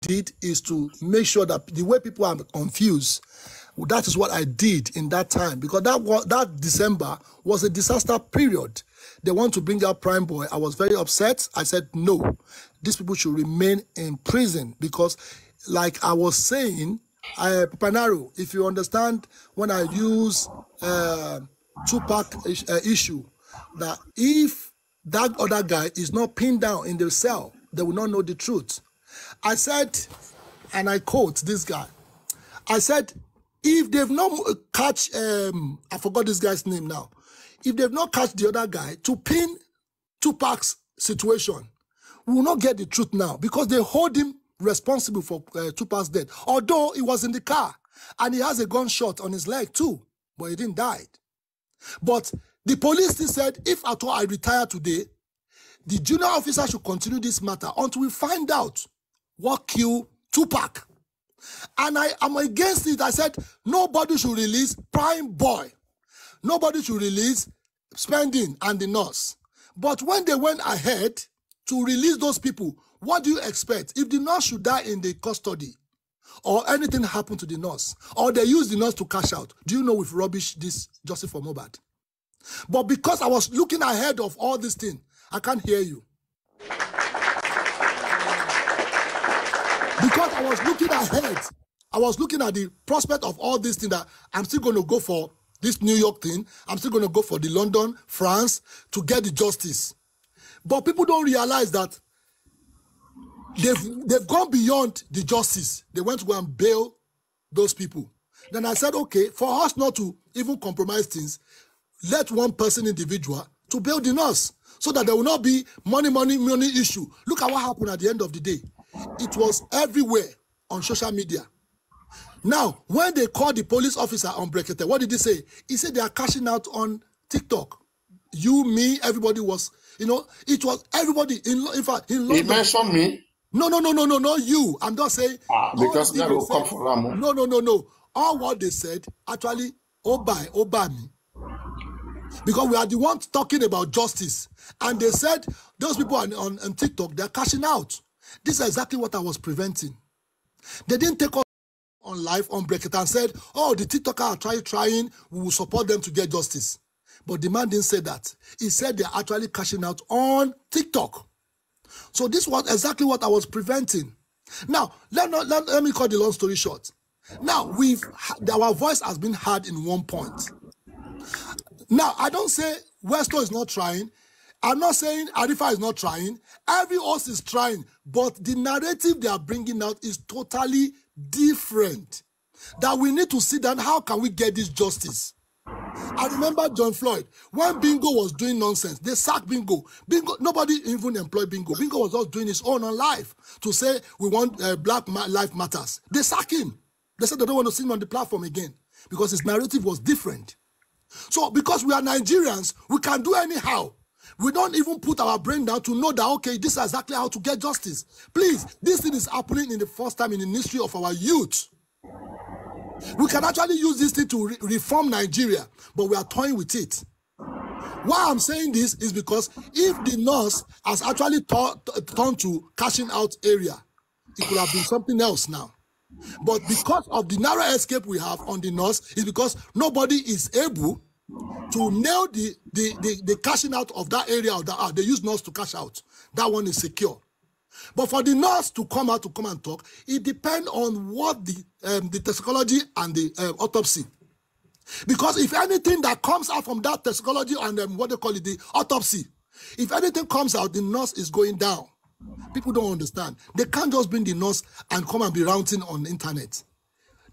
did is to make sure that the way people are confused, that is what I did in that time, because that December was a disaster period. They want to bring out Prime Boy. I was very upset. I said, no, these people should remain in prison because, like I was saying, Panaro, if you understand, when I use Tupac issue, that if that other guy is not pinned down in the cell, they will not know the truth. I said, and I quote this guy, I said, if they've not catch, I forgot this guy's name now, if they've not catch the other guy to pin Tupac's situation, we will not get the truth now because they hold him responsible for Tupac's death. Although he was in the car and he has a gunshot on his leg too, but he didn't die. But the police still said, if at all I retire today, the junior officer should continue this matter until we find out what killed Tupac. And I am against it. I said, nobody should release Prime Boy. Nobody should release Spending and the nurse. But when they went ahead to release those people, what do you expect? If the nurse should die in the custody, or anything happened to the nurse, or they use the nurse to cash out, do you know we've rubbished this justice for Mohbad? But because I was looking ahead of all these things, I can't hear you. Because I was looking ahead, I was looking at the prospect of all these things that I'm still going to go for this New York thing, I'm still going to go for the London, France, to get the justice. But people don't realize that they've gone beyond the justice. They went to go and bail those people. Then I said, okay, for us not to even compromise things, let one person individual to bail the nurse so that there will not be money issue. Look at what happened at the end of the day. It was everywhere on social media. Now, when they called the police officer on Brekete, what did he say? He said they are cashing out on TikTok. You, me, everybody was, you know, it was everybody. In fact, in London. He mentioned me. No, not you. I'm not saying. Because that will come for Ramo. No. All what they said, actually, obey me. Because we are the ones talking about justice. And they said, those people on TikTok, they're cashing out. This is exactly what I was preventing. They didn't take us on live on Break It and said, oh, the TikTokers are trying, we will support them to get justice. But the man didn't say that. He said they're actually cashing out on TikTok. So this was exactly what I was preventing. Now, let me cut the long story short. Now, our voice has been heard in one point. Now, I don't say Westo is not trying. I'm not saying Arifa is not trying. Every host is trying. But the narrative they are bringing out is totally different. That we need to sit down, how can we get this justice? I remember John Floyd, when Bingo was doing nonsense, they sacked Bingo. Nobody even employed Bingo. Bingo was just doing his own on live to say, we want Black Lives Matters. They sacked him. They said they don't want to see him on the platform again because his narrative was different. So because we are Nigerians, we can do anyhow. We don't even put our brain down to know that, okay, this is exactly how to get justice. Please, this thing is happening in the first time in the history of our youth. We can actually use this thing to reform Nigeria, but we are toying with it. Why I'm saying this is because if the nurse has actually turned to cashing out area, it could have been something else now. But because of the narrow escape we have on the nurse, is because nobody is able to nail the cashing out of that area of that. They use nurse to cash out. That one is secure. But for the nurse to come out to come and talk, it depends on what the toxicology and the autopsy. Because if anything that comes out from that toxicology and what they call it, the autopsy, if anything comes out, the nurse is going down. People don't understand. They can't just bring the nurse and come and be ranting on the internet.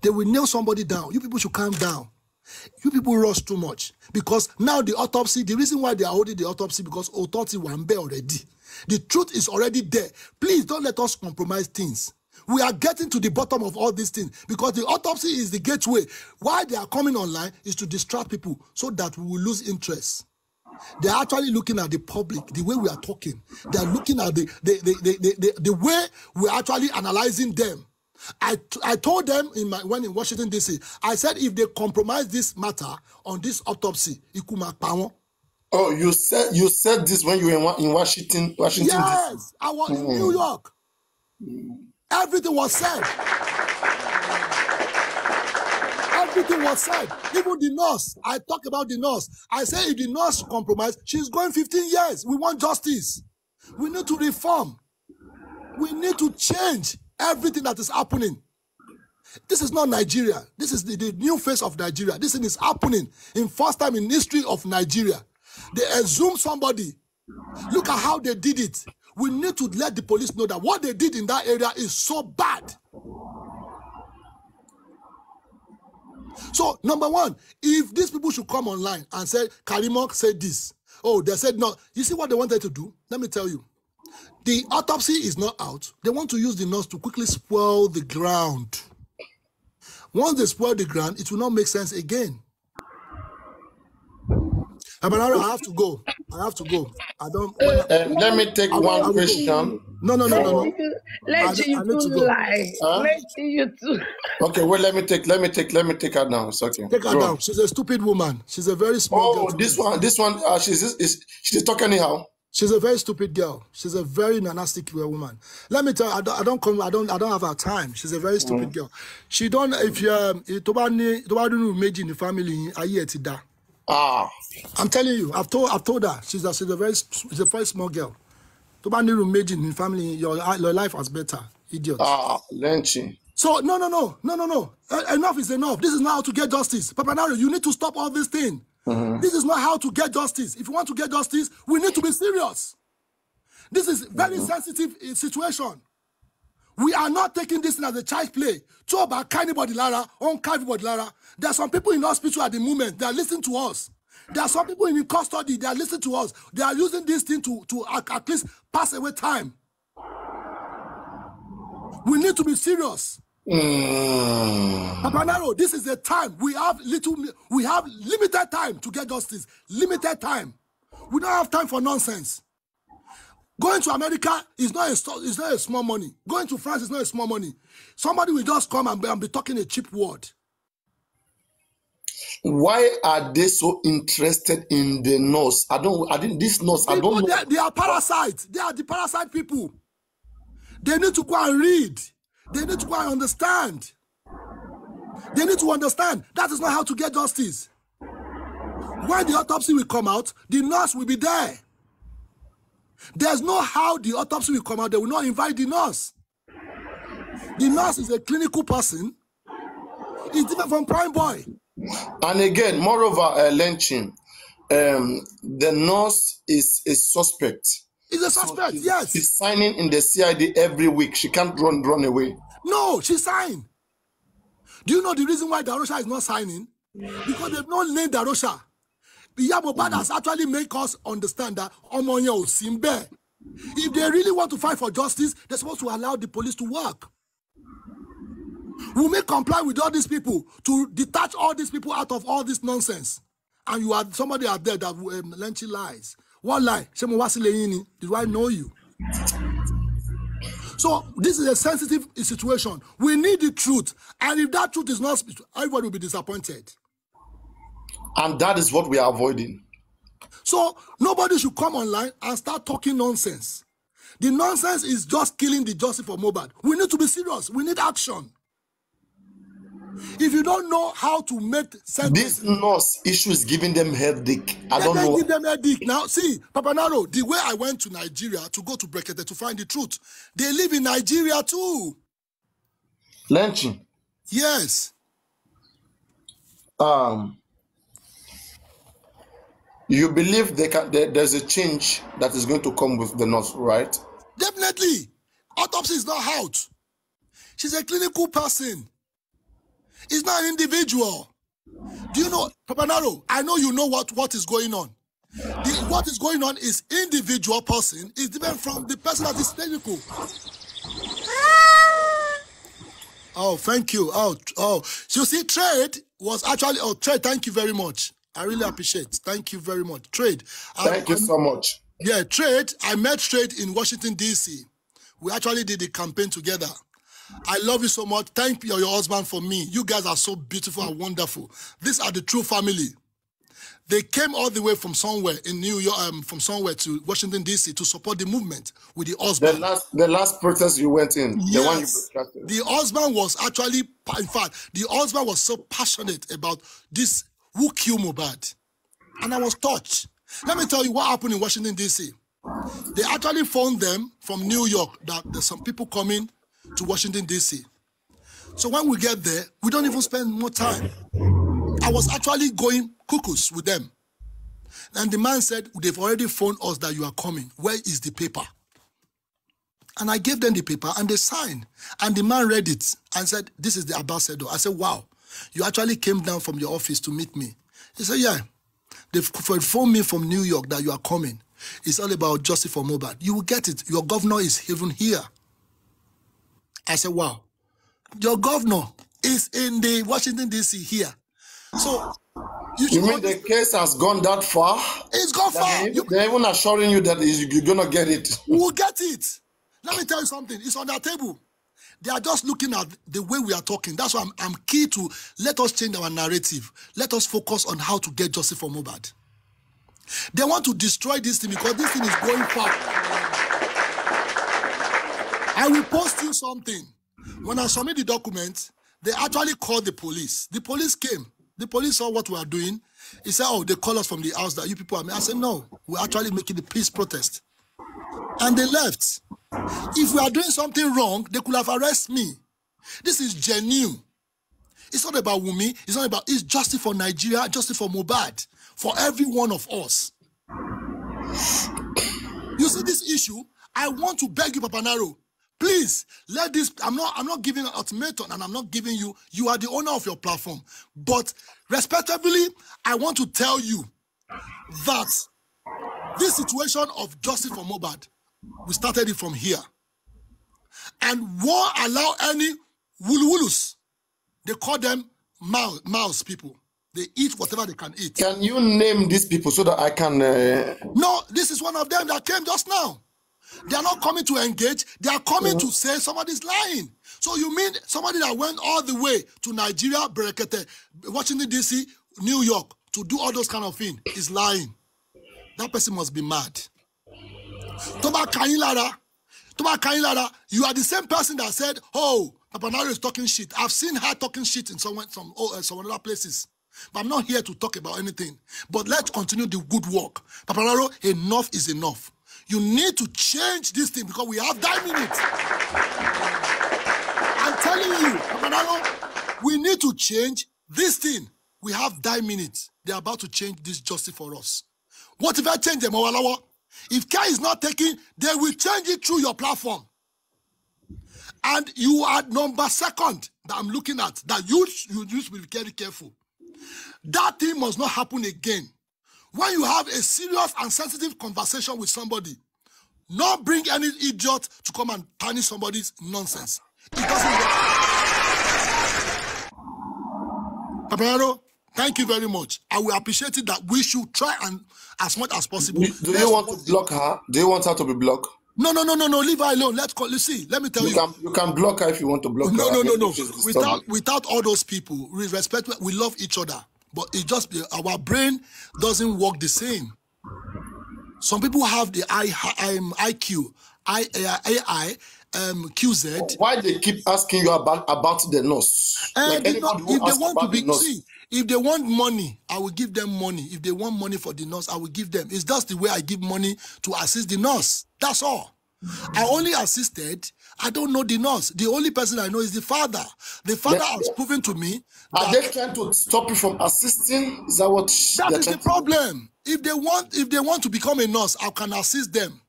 They will nail somebody down. You people should calm down. You people rush too much. Because now the autopsy, the reason why they are holding the autopsy, because autopsy was there already. The truth is already there. Please don't let us compromise things. We are getting to the bottom of all these things because the autopsy is the gateway. Why they are coming online is to distract people so that we will lose interest. They are actually looking at the public, the way we are talking. They are looking at the way we are actually analyzing them. I told them when in Washington, D.C., I said if they compromise this matter on this autopsy, it could make power. Oh, you said this when you were in Washington. Yes, I was in New York. Everything was said. Everything was said. Even the nurse, I talk about the nurse. I say if the nurse compromise, she's going 15 years. We want justice. We need to reform. We need to change everything that is happening. This is not Nigeria. This is the new face of Nigeria. This thing is happening in first time in history of Nigeria. They assume somebody. Look at how they did it. We need to let the police know that what they did in that area is so bad. So, number one, if these people should come online and say, Karimo said this. Oh, they said no. You see what they wanted to do? Let me tell you. The autopsy is not out. They want to use the nurse to quickly spoil the ground. Once they spoil the ground, it will not make sense again. Abanara, I have to go. I don't. Let me take one question. No. Let you lie. Let you too. Okay, well, let me take her down. It's okay. Take her down. She's a stupid woman. She's a very small girl. Oh, this one. She's talking anyhow. She's a very stupid girl. She's a very nasty woman. Let me tell you, I don't have her time. She's a very stupid girl. She don't. If you imagine the family, I'm telling you, I've told her she's a very small girl. Imagine in family, your life was better, idiot. Lynching. So no. Enough is enough. This is not how to get justice. Papanaro, you need to stop all this thing. This is not how to get justice. If you want to get justice, we need to be serious. This is very sensitive situation. We are not taking this as a child play. There are some people in hospital at the moment, they are listening to us. There are some people in custody, they are listening to us. They are using this thing to at least pass away time. We need to be serious. Papanaro, this is the time. We have limited time to get justice. Limited time. We don't have time for nonsense. Going to America is not a small money. Going to France is not a small money. Somebody will just come and be talking a cheap word. Why are they so interested in the nurse? I don't know. They are parasites. They are the parasite people. They need to go and read. They need to go and understand. They need to understand that is not how to get justice. When the autopsy will come out, the nurse will be there. There's no how the autopsy will come out. They will not invite the nurse. The nurse is a clinical person. It's different from Prime Boy. And again, moreover, lynching, the nurse is a suspect. Is a suspect, yes. She's signing in the CID every week. She can't run away. No, she signed. Do you know the reason why Darosha is not signing? Because they've not named Darosha. Iyabo has actually made us understand that Omonye Osimbe. If they really want to fight for justice, they're supposed to allow the police to work. We may comply with all these people to detach all these people out of all this nonsense. And you are somebody out there that Lenchi lies. One lie. Do I know you? So this is a sensitive situation. We need the truth. And if that truth is not, everybody will be disappointed. And that is what we are avoiding. So nobody should come online and start talking nonsense. The nonsense is just killing the justice for Mohbad. We need to be serious. We need action. If you don't know how to make sense, this nurse issue is giving them headache. I don't know. Give them headache. Now, see, Papanaro, the way I went to Nigeria to go to Brekete to find the truth, they live in Nigeria too. Lynching. Yes. You believe there's a change that is going to come with the nurse, right? Definitely. Autopsy is not out. She's a clinical person. It's not an individual. Do you know, Papanaro, I know you know what is going on. What is going on is individual person is different from the person that is clinical. Oh, thank you. Oh. So you see, Trade was actually, Trade, thank you very much. I really appreciate it. Thank you very much. Trade. Thank you so much. Yeah, Trade. I met Trade in Washington, D.C. We actually did the campaign together. I love you so much. Thank you, your husband, for me. You guys are so beautiful and wonderful. These are the true family. They came all the way from somewhere in New York, from somewhere to Washington, D.C. to support the movement with the husband. The last protest you went in, yes. The one you broadcasted. The husband was actually, in fact, the husband was so passionate about this, who killed Mohbad. And I was touched. Let me tell you what happened in Washington, D.C. They actually phoned them from New York that there's some people coming to Washington, D.C. So when we get there, we don't even spend more time. I was actually going cuckoos with them. And the man said, they've already phoned us that you are coming. Where is the paper? And I gave them the paper and they signed. And the man read it and said, this is the ambassador. I said, wow, you actually came down from your office to meet me. He said, yeah, they've phoned me from New York that you are coming. It's all about justice for Mohbad. You will get it. Your governor is even here. I said, wow, your governor is in the Washington, D.C. here. So, you mean the case has gone that far? It's gone far. They're even assuring you that you're going to get it. We'll get it. Let me tell you something. It's on their table. They are just looking at the way we are talking. That's why I'm key to let us change our narrative. Let us focus on how to get justice for Mohbad. They want to destroy this thing because this thing is going far. I will post you something. When I submit the document, they actually called the police. The police came. The police saw what we are doing. He said, oh, they call us from the house that you people are. I said, no, we're actually making the peace protest. And they left. If we are doing something wrong, they could have arrested me. This is genuine. It's not about Wunmi. It's not about, it's justice for Nigeria, justice for Mohbad, for every one of us. You see this issue? I want to beg you, Papa Naro, please, let this, I'm not giving an ultimatum and I'm not giving you, you are the owner of your platform. But respectively, I want to tell you that this situation of justice for Mohbad, we started it from here. And won't allow any wulu-wulus. They call them mouse people. They eat whatever they can eat. Can you name these people so that I can... No, this is one of them that came just now. They are not coming to engage. They are coming to say somebody's lying. So you mean somebody that went all the way to Nigeria, Berekete, Washington, D.C., New York, to do all those kind of things is lying. That person must be mad. Toba Kailara, you are the same person that said, oh, Papa Naro is talking shit. I've seen her talking shit in some other places. But I'm not here to talk about anything. But let's continue the good work. Papa Naro, enough is enough. You need to change this thing because we have 9 minutes. I'm telling you, Papa Naro, we need to change this thing. We have 9 minutes. They're about to change this justice for us. What if I change them, Owalawa? If care is not taken, they will change it through your platform. And you are number second that I'm looking at, that you should be very careful. That thing must not happen again. When you have a serious and sensitive conversation with somebody, not bring any idiot to come and tarnish somebody's nonsense. It doesn't work. Papa Naro, thank you very much. I will appreciate it that we should try and as much as possible. Do you want to block her? Do you want her to be blocked? No. Leave her alone. Let's see. Let me tell you. You can block her if you want to block her. No. Without all those people, we respect. We love each other. But it just our brain doesn't work the same. Some people have the IQ, AI, QZ. Why they keep asking you about the nurse? Like if they want to be see, if they want money, I will give them money. If they want money for the nurse, I will give them. It's just the way I give money to assist the nurse. That's all. I only assisted. I don't know the nurse. The only person I know is the father. The father has proven to me. Are they trying to stop you from assisting? Is that what? That is the problem. If they want to become a nurse, I can assist them.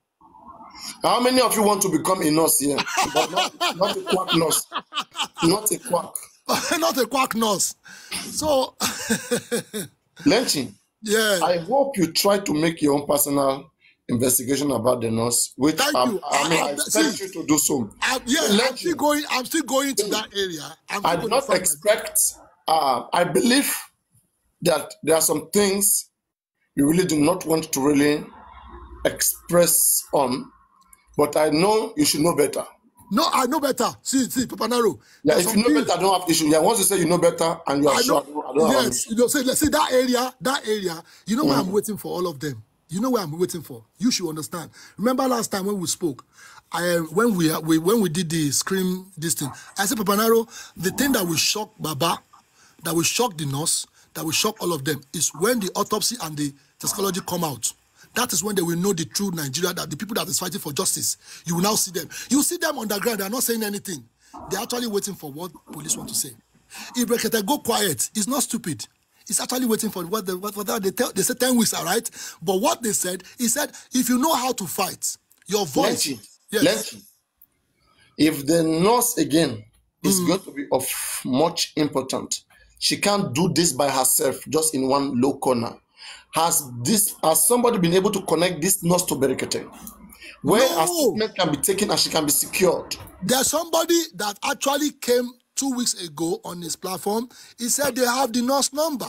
How many of you want to become a nurse here? But not a quack nurse. Not a quack. Not a quack nurse. So, Lenchi. Yeah. I hope you try to make your own personal investigation about the nurse, which I expect you to do so. I'm still going to that area. I do not expect. I believe that there are some things you really do not want to really express on, but I know you should know better. No, I know better. See, Papa Naro. Yeah, if you know better, I don't have issue. Yeah, once you say you know better and you are sure, I don't have yes, see that area, you know where I'm waiting for all of them. You know where I'm waiting for. You should understand. Remember last time when we spoke, when we did the scream this thing, I said, Papa Naro, the thing that will shock Baba, that will shock the nurse, that will shock all of them, is when the autopsy and the toxicology come out. That is when they will know the true Nigeria, that the people that is fighting for justice. You will now see them. You see them on the ground. They are not saying anything. They are actually waiting for what police want to say. If Brekete go quiet, it's not stupid. It's actually waiting for what they said 10 weeks, all right? But what they said, he said, if you know how to fight, your voice. Lenchi, if the nurse again is going to be of much importance, she can't do this by herself, just in one low corner. Has somebody been able to connect this nurse to Berekete, where a statement can be taken and she can be secured? There's somebody that actually came 2 weeks ago on his platform. He said they have the nurse number.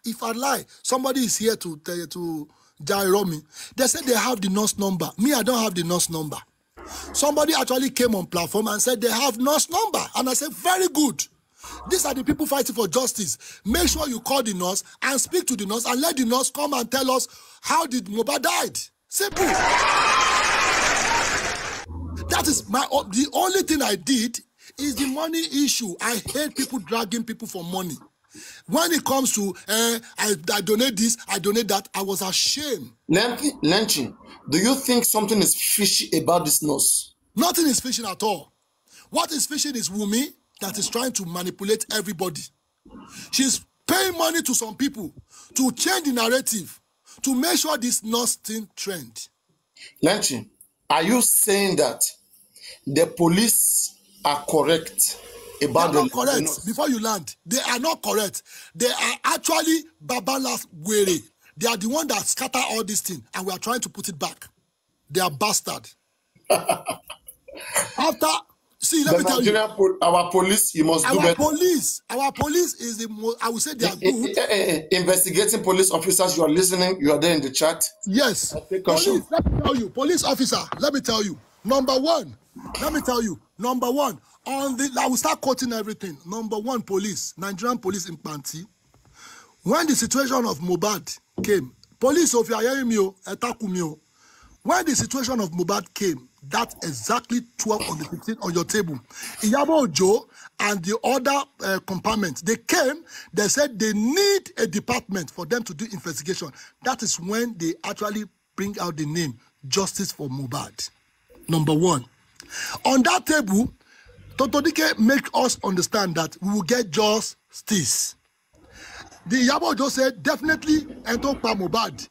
If I lie, somebody is here to tell you to gyro me. They said they have the nurse number. Me, I don't have the nurse number. Somebody actually came on platform and said they have nurse number. And I said, very good. These are the people fighting for justice. Make sure you call the nurse and speak to the nurse and let the nurse come and tell us how did Mohbad died. Simple. That is the only thing I did is the money issue. I hate people dragging people for money. When it comes to I donate this, I donate that, I was ashamed. Lenchi, do you think something is fishy about this nurse? Nothing is fishy at all. What is fishy is Wumi that is trying to manipulate everybody. She's paying money to some people to change the narrative, to make sure this nurse thing trend. Lenchi, are you saying that the police are correct about the correct? Before you land, they are not correct. They are actually Babala's Were. They are the one that scatter all this thing, and we are trying to put it back. They are bastard. After, see, let me tell you. Our police, you must do better. Our police is the most, I would say they are good. Investigating police officers, you are listening, you are there in the chat. Yes. Police, let me tell you, police officer, let me tell you. Number one, I will start quoting everything. Number one, police, Nigerian police in Panti. When the situation of Mohbad came, police, if you are hearing me, attack me. When the situation of Mohbad came, that exactly 12 on the 15 on your table. Iyabo Ojo and the other compartment, they came, they said they need a department for them to do investigation. That is when they actually bring out the name, Justice for Mohbad. Number one. On that table, Totodike make us understand that we will get justice. The Iyabo Ojo said, definitely, enter Mohbad.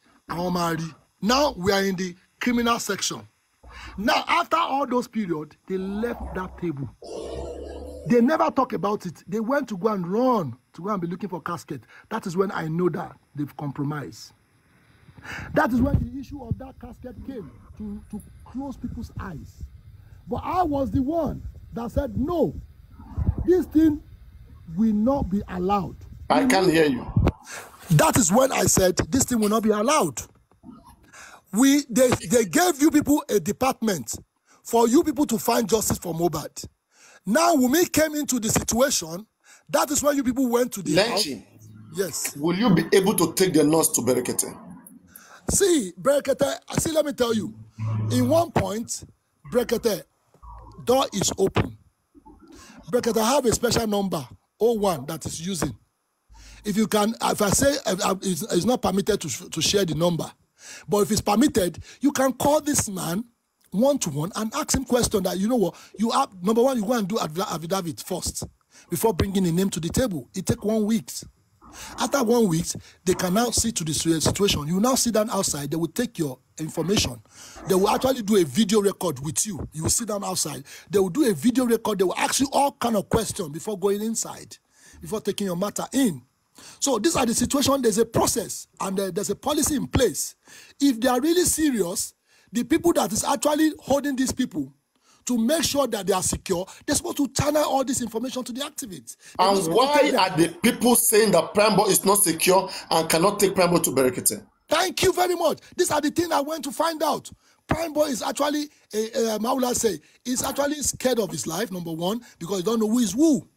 Now we are in the criminal section. Now, after all those periods, they left that table. They never talk about it. They went to go and run, to go and be looking for casket. That is when I know that they've compromised. That is when the issue of that casket came, to close people's eyes. But I was the one that said, no, this thing will not be allowed. I can't hear you. That is when I said, this thing will not be allowed. They gave you people a department for you people to find justice for Mohbad. Now, when we came into the situation, that is when you people went to the house. Yes. Will you be able to take the nurse to Berekete? See, Berekete, let me tell you. In one point, Berekete, door is open. Berekete have a special number, 01, that is using. If you can, if I say it's not permitted to share the number, but if it's permitted, you can call this man one-to-one and ask him question that, you know what, you have, number one, you go and do affidavit first before bringing a name to the table. It takes 1 week. After 1 week, they can now see to the situation. You now sit down outside. They will take your information. They will actually do a video record with you. You will sit down outside. They will do a video record. They will ask you all kind of questions before going inside, before taking your matter in. So these are the situations. There's a process and there's a policy in place. If they are really serious, the people that is actually holding these people to make sure that they are secure, they're supposed to channel all this information to the activists. And why are the people saying that Primeboy is not secure and cannot take Primeboy to Berekete? Thank you very much. These are the things I went to find out. Prime Boy is actually, how will I say, he's actually scared of his life, number one, because he don't know who is who.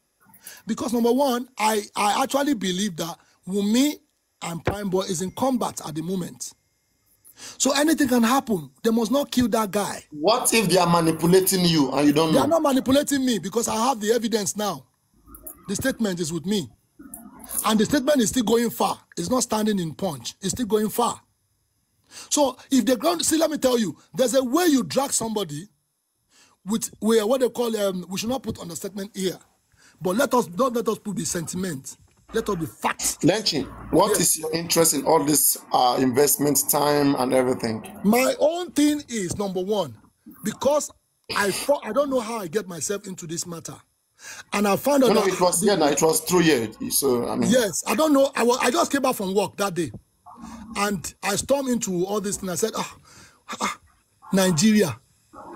Because number one, I actually believe that Wunmi and Prime Boy is in combat at the moment. So anything can happen. They must not kill that guy. What if they are manipulating you and you don't know? They are not manipulating me because I have the evidence now. The statement is with me. And the statement is still going far. It's not standing in punch. It's still going far. So if they're going to, see, let me tell you, there's a way you drag somebody with what they call, we should not put understatement here. But don't let us put the sentiment. Let us be facts. Lenchi, what is your interest in all this investment time and everything? My own thing is, number one, because I don't know how I get myself into this matter. And I found out that it was it was through here. So I mean, yes, I don't know. I just came back from work that day. And I stormed into all this and I said, Nigeria,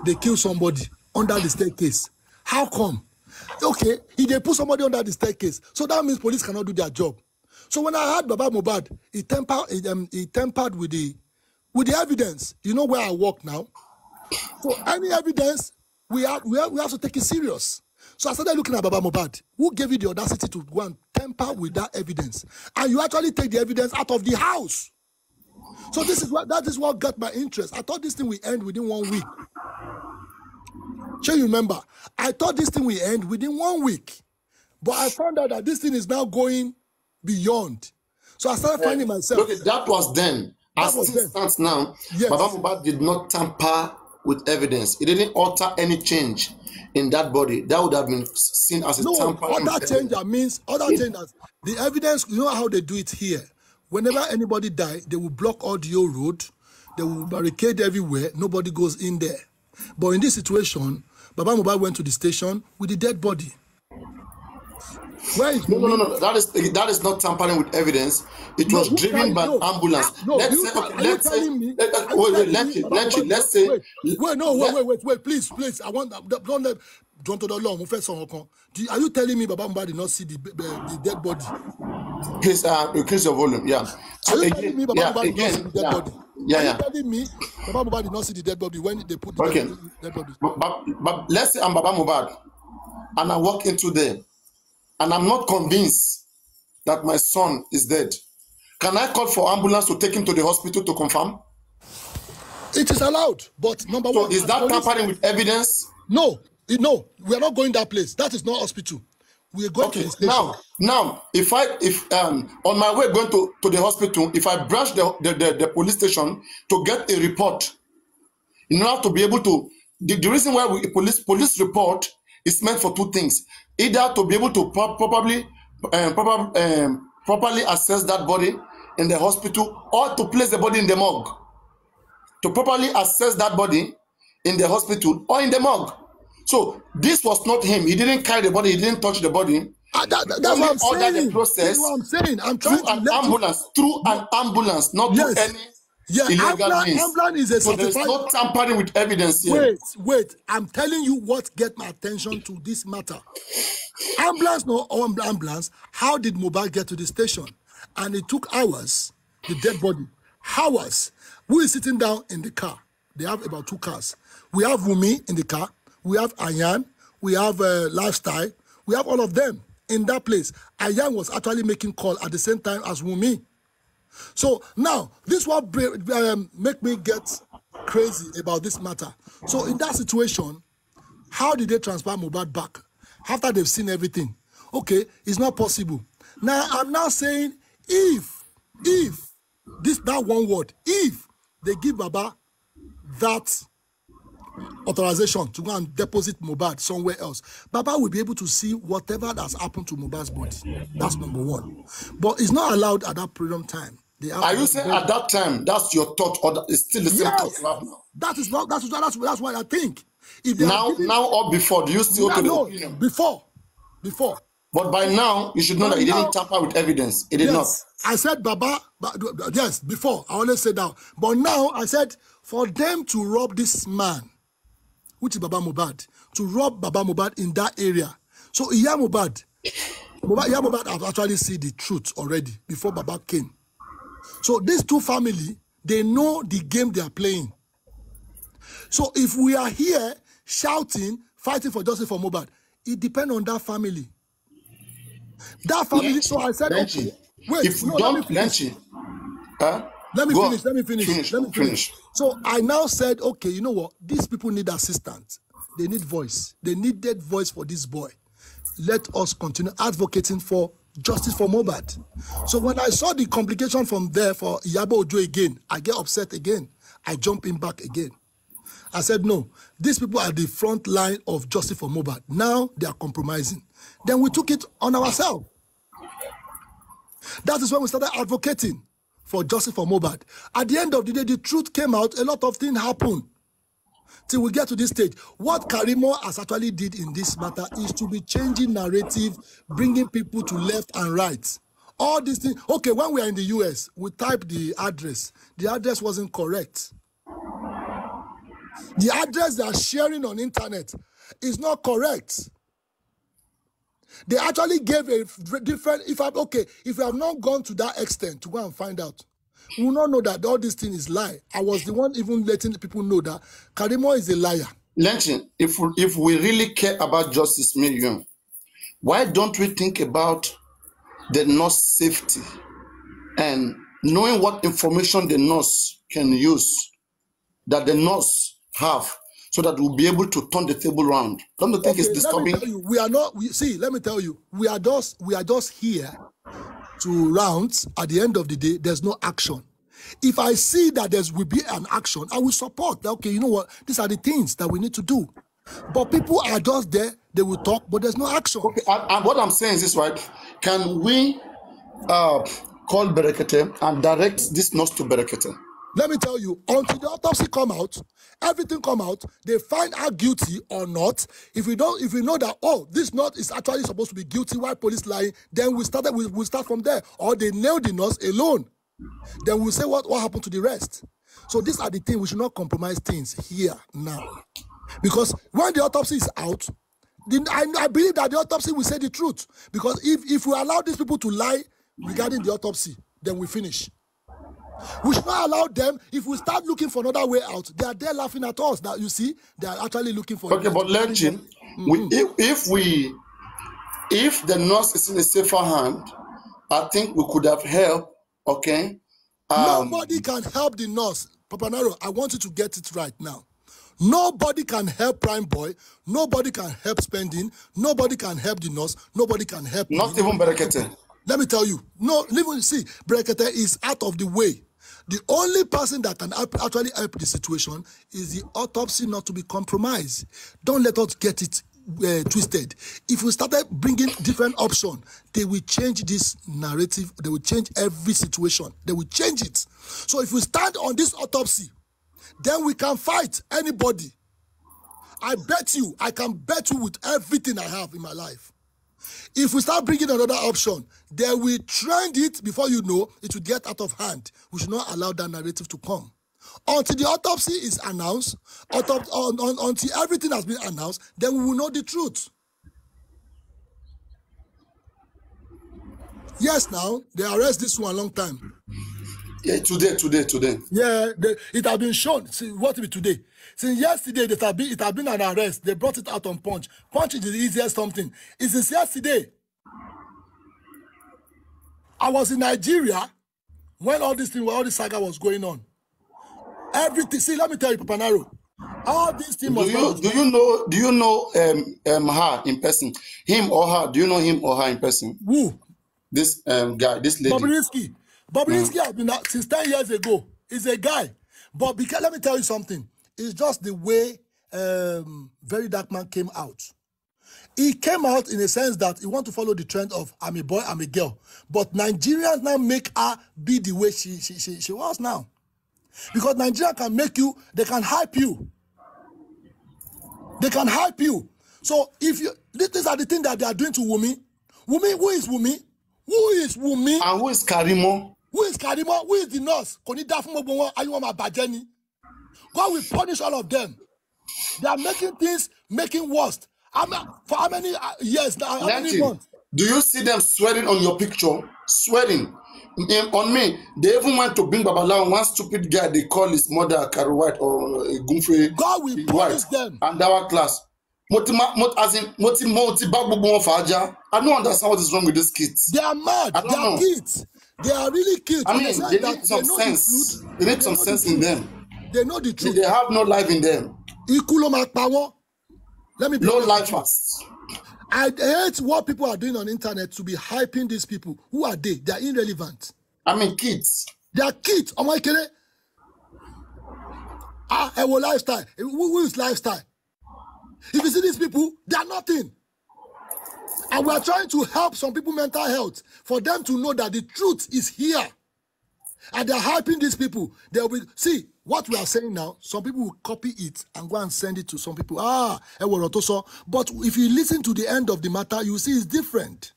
they killed somebody under the staircase. How come? Okay, if they put somebody under the staircase, so that means police cannot do their job. So when I heard Baba Mohbad, he tempered with the evidence. You know where I work now. So any evidence, we have to take it serious. So I started looking at Baba Mohbad. Who gave you the audacity to go and temper with that evidence? And you actually take the evidence out of the house. So that is what got my interest. I thought this thing will end within 1 week. Sure, you remember? I thought this thing will end within 1 week. But I found out that this thing is now going beyond. So I started finding myself. Look, that was then. As it stands now, yes. Baba Mohbad did not tamper with evidence. It didn't alter any change in that body. That would have been seen as a tampering. Other change means the evidence. You know how they do it here. Whenever anybody dies, they will block all the old road. They will barricade everywhere. Nobody goes in there. But in this situation, Baba Mohbad went to the station with the dead body. Where is no. That is not tampering with evidence. It was driven by an ambulance. Wait, please. I want don't are you telling me Baba Mohbad did not see the dead body? Please, increase your volume. Yeah. So are you telling me Baba Mohbad did not see the dead body? Are you telling me Baba Mohbad did not see the dead body when they put the dead body? But let's say I'm Baba Mohbad and I walk into there and I'm not convinced that my son is dead. Can I call for ambulance to take him to the hospital to confirm? It is allowed, but number one. So is that tampering with evidence? No, we are not going that place. That is not hospital. We are going to the station. Now, if on my way going to the hospital, if I branch the police station to get a report, in order to be able to, the reason why police report is meant for two things: either to be able to properly assess that body in the hospital, or to place the body in the morgue. To properly assess that body in the hospital or in the morgue. So this was not him. He didn't carry the body. He didn't touch the body. That's what I'm saying. The process. That's what I'm saying. I'm trying through an ambulance, not through any illegal means. Ambulance is a so there's no tampering with evidence here. Wait. I'm telling you what get my attention to this matter. Ambulance, ambulance. How did Mohbad get to the station? And it took hours. The dead body. Hours. Who is sitting down in the car? They have about 2 cars. We have Wunmi in the car. We have Ayan. We have Lifestyle. We have all of them in that place. Ayan was actually making call at the same time as Wunmi. So now, this what make me get crazy about this matter. So in that situation, how did they transfer Mohbad back? After they've seen everything. Okay, it's not possible. Now, I'm now saying if that one word, if they give Baba that authorization to go and deposit Mohbad somewhere else, Baba will be able to see whatever that's happened to Mohbad's body. That's number one. But it's not allowed at that period of time. Are you saying at that time that's your thought, or it's still the same thought you have now? That's what I think. If now or before, do you still before? But by now, you should know that he didn't tamper with evidence. He did not. I said Baba, yes, before. I always said that. But now, I said, for them to rob this man, which is Baba Mohbad, to rob Baba Mohbad in that area. So, Iya Mohbad have actually seen the truth already before Baba came. So, these two families, they know the game they are playing. So if we are here shouting, fighting for justice for Mohbad, it depends on that family. That family. Lenchi, So I said, Lenchi, okay, wait, if no, we don't, Lenchi, let me go finish. on. Let me finish. So I now said, okay, you know what? These people need assistance. They need voice. They needed voice for this boy. Let us continue advocating for justice for Mohbad. So when I saw the complication from there for Iyabo Ojo again, I get upset again. I jump in back again. I said, no, these people are the front line of justice for Mohbad. Now they are compromising. Then we took it on ourselves. That is when we started advocating for justice for Mohbad. At the end of the day, the truth came out. A lot of things happened till we get to this stage. What Karimo has actually did in this matter is to be changing narrative, bringing people to left and right. All these things. Okay, when we are in the US, we type the address. The address wasn't correct. The address they are sharing on internet is not correct. They actually gave a different, if you have not gone to that extent to go and find out, you will not know that all this thing is lie. I was the one even letting people know that Karimo is a liar. Lenchi, if we really care about Justice Mariam, why don't we think about the nurse safety and knowing what information the nurse can use, that the nurse have, so that we'll be able to turn the table around? Don't you think it's disturbing? Let me tell you, let me tell you, we are just here to rounds. At the end of the day, there's no action. If I see that there will be an action, I will support that. Okay, you know what? These are the things that we need to do. But people are just there, they will talk, but there's no action. Okay, and what I'm saying is this, right? Can we call Berekete and direct this nurse to Berekete? Let me tell you, until the autopsy come out, everything come out, they find her guilty or not. If we know that, oh, this nurse is actually supposed to be guilty, why police lying, then we'll start from there. Or they nail the nurse alone. Then we'll say what happened to the rest. So these are the things, we should not compromise things here now. Because when the autopsy is out, I believe that the autopsy will say the truth. Because if we allow these people to lie regarding the autopsy, then we finish. We should not allow them. If we start looking for another way out, they are there laughing at us. That you see, they are actually looking for. Okay, but Lenchi, if the nurse is in a safer hand, I think we could have helped. Okay. Nobody can help the nurse, Papa Naro. I want you to get it right now. Nobody can help Prime Boy. Nobody can help Spending. Nobody can help the nurse. Nobody can help. Not even Berekete. Let me tell you. No, even see, Berekete is out of the way. The only person that can actually help the situation is the autopsy not to be compromised. Don't let us get it twisted. If we started bringing different options, they will change this narrative. They will change every situation. They will change it. So if we stand on this autopsy, then we can fight anybody. I can bet you with everything I have in my life. If we start bringing another option, then we trend it. Before you know, it will get out of hand. We should not allow that narrative to come. Until the autopsy is announced, until everything has been announced, then we will know the truth. Yes, now, they arrest this one a long time. Yeah, today. Yeah, it has been shown. See, what will be today? Since yesterday, it has been an arrest. They brought it out on Punch. Punch is the easiest something. It's since yesterday. I was in Nigeria when all this saga was going on. Everything. See, let me tell you, Papa Naro. All these things. Do you know her in person? Him or her? Do you know him or her in person? Who? This guy, this lady. Bobrisky has been out since 10 years ago. He's a guy. But because, let me tell you something. It's just the way Very Dark Man came out. He came out in a sense that he want to follow the trend of I'm a boy, I'm a girl. But Nigerians now make her be the way she was now. Because Nigeria can make you, they can hype you. They can hype you. So if you, these are the things that they are doing to Wumi. Wumi, who is Wumi? Who is Wumi? And who is Karimo? Who is Karimo? Who is the nurse? God will punish all of them. They are making things, making worse. For how many years now? How many months? Do you see them swearing on your picture? Swearing. On me, they even went to bring Babalawo, one stupid guy they call his mother Carol White or Gunfe. God will punish them. And our class. I don't understand what is wrong with these kids. They are mad. They are kids. They are really kids. I mean, they need some sense. They need some sense in them. They know the truth. They have no life in them. Let me no life fast. I hate what people are doing on the internet to be hyping these people. Who are they? They are irrelevant. I mean, kids. They are kids. Oh my God. Lifestyle. Who is lifestyle? If you see these people, they are nothing. And we are trying to help some people mental health for them to know that the truth is here. And they're hyping these people. They will see what we are saying now. Some people will copy it and go and send it to some people. But if you listen to the end of the matter, you see it's different.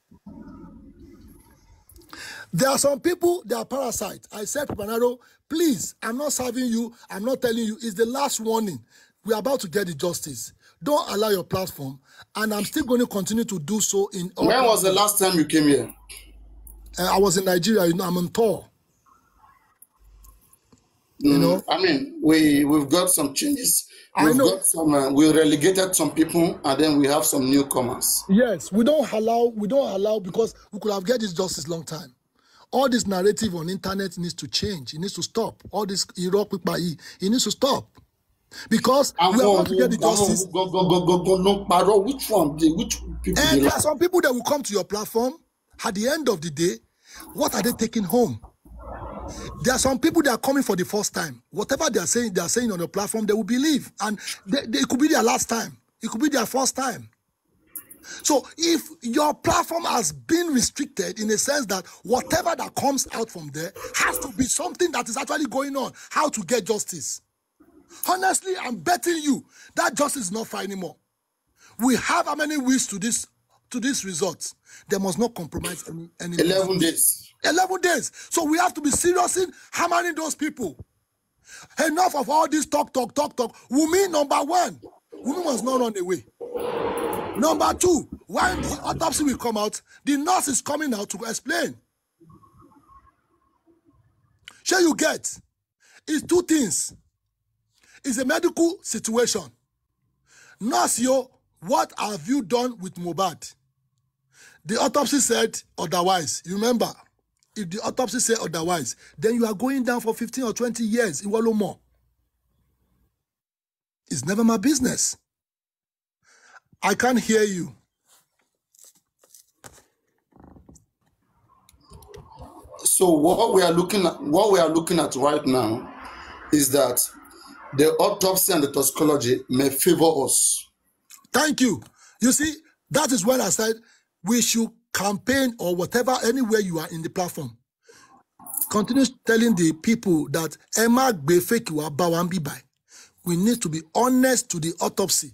There are some people, they are parasites. I said, Panaro, please, I'm not serving you. I'm not telling you. It's the last warning. We're about to get the justice. Don't allow your platform. And I'm still going to continue to do so. When was the last time you came here? I was in Nigeria. You know, I'm on tour. You know, I mean, we've got some changes. Got some. We relegated some people, and then we have some newcomers. Yes, we don't allow because we could have get this justice long time. All this narrative on internet needs to change. It needs to stop. All this Iraq people, it needs to stop. Because we are about to get the justice. Which one? Which people? And there are some people that will come to your platform. At the end of the day, what are they taking home? There are some people that are coming for the first time. Whatever they are saying on the platform, they will believe. And it could be their last time. It could be their first time. So if your platform has been restricted in a sense that whatever that comes out from there has to be something that is actually going on, how to get justice. Honestly, I'm betting you that justice is not fair anymore. We have how many weeks to this result? They must not compromise any 11 days. 11 days. So we have to be serious in hammering those people. Enough of all this talk. Wunmi, number one, Wunmi must not run away. Number two, when the autopsy will come out, the nurse is coming out to explain. Sure you get? It's two things. It's a medical situation. Nurse, what have you done with Mohbad? The autopsy said otherwise. You remember, if the autopsy said otherwise, then you are going down for 15 or 20 years. Iwalo more. It's never my business. I can't hear you. So what we are looking at right now is that the autopsy and the toxicology may favor us. Thank you. You see, that is when I said we should campaign or whatever, anywhere you are in the platform. Continue telling the people that we need to be honest to the autopsy.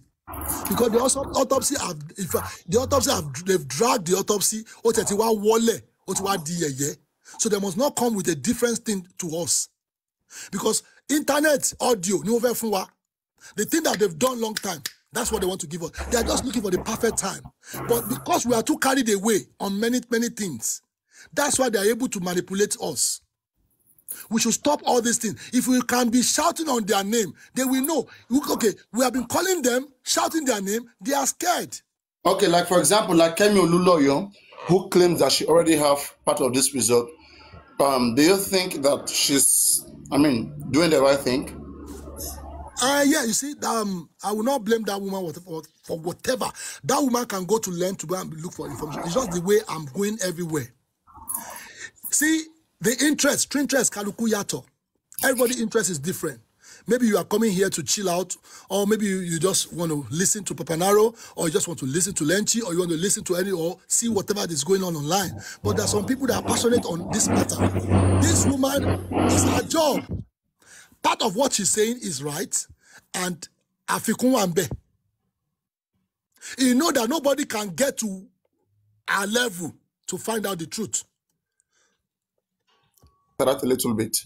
Because the autopsy they've dragged the autopsy, so they must not come with a different thing to us. Because internet audio, the thing that they've done long time, that's what they want to give us. They are just looking for the perfect time. But because we are too carried away on many things, that's why they are able to manipulate us. We should stop all these things. If we can be shouting on their name, they will know. Okay, we have been calling them, shouting their name, they are scared. Okay, like for example, like Kemi Oluloyo, who claims that she already have part of this result. Do you think that she's, doing the right thing? Yeah, you see, I will not blame that woman for whatever. That woman can go to learn to go and look for information. It's just the way I'm going everywhere. See, the interest, kaluku yato. Everybody's interest is different. Maybe you are coming here to chill out, or maybe you just want to listen to Papanaro, or you just want to listen to Lenchi, or you want to listen to or see whatever is going on online. But there are some people that are passionate on this matter. This woman is her job. Part of what she's saying is right, and Afikun Wambe. You know that nobody can get to our level to find out the truth. That a little bit.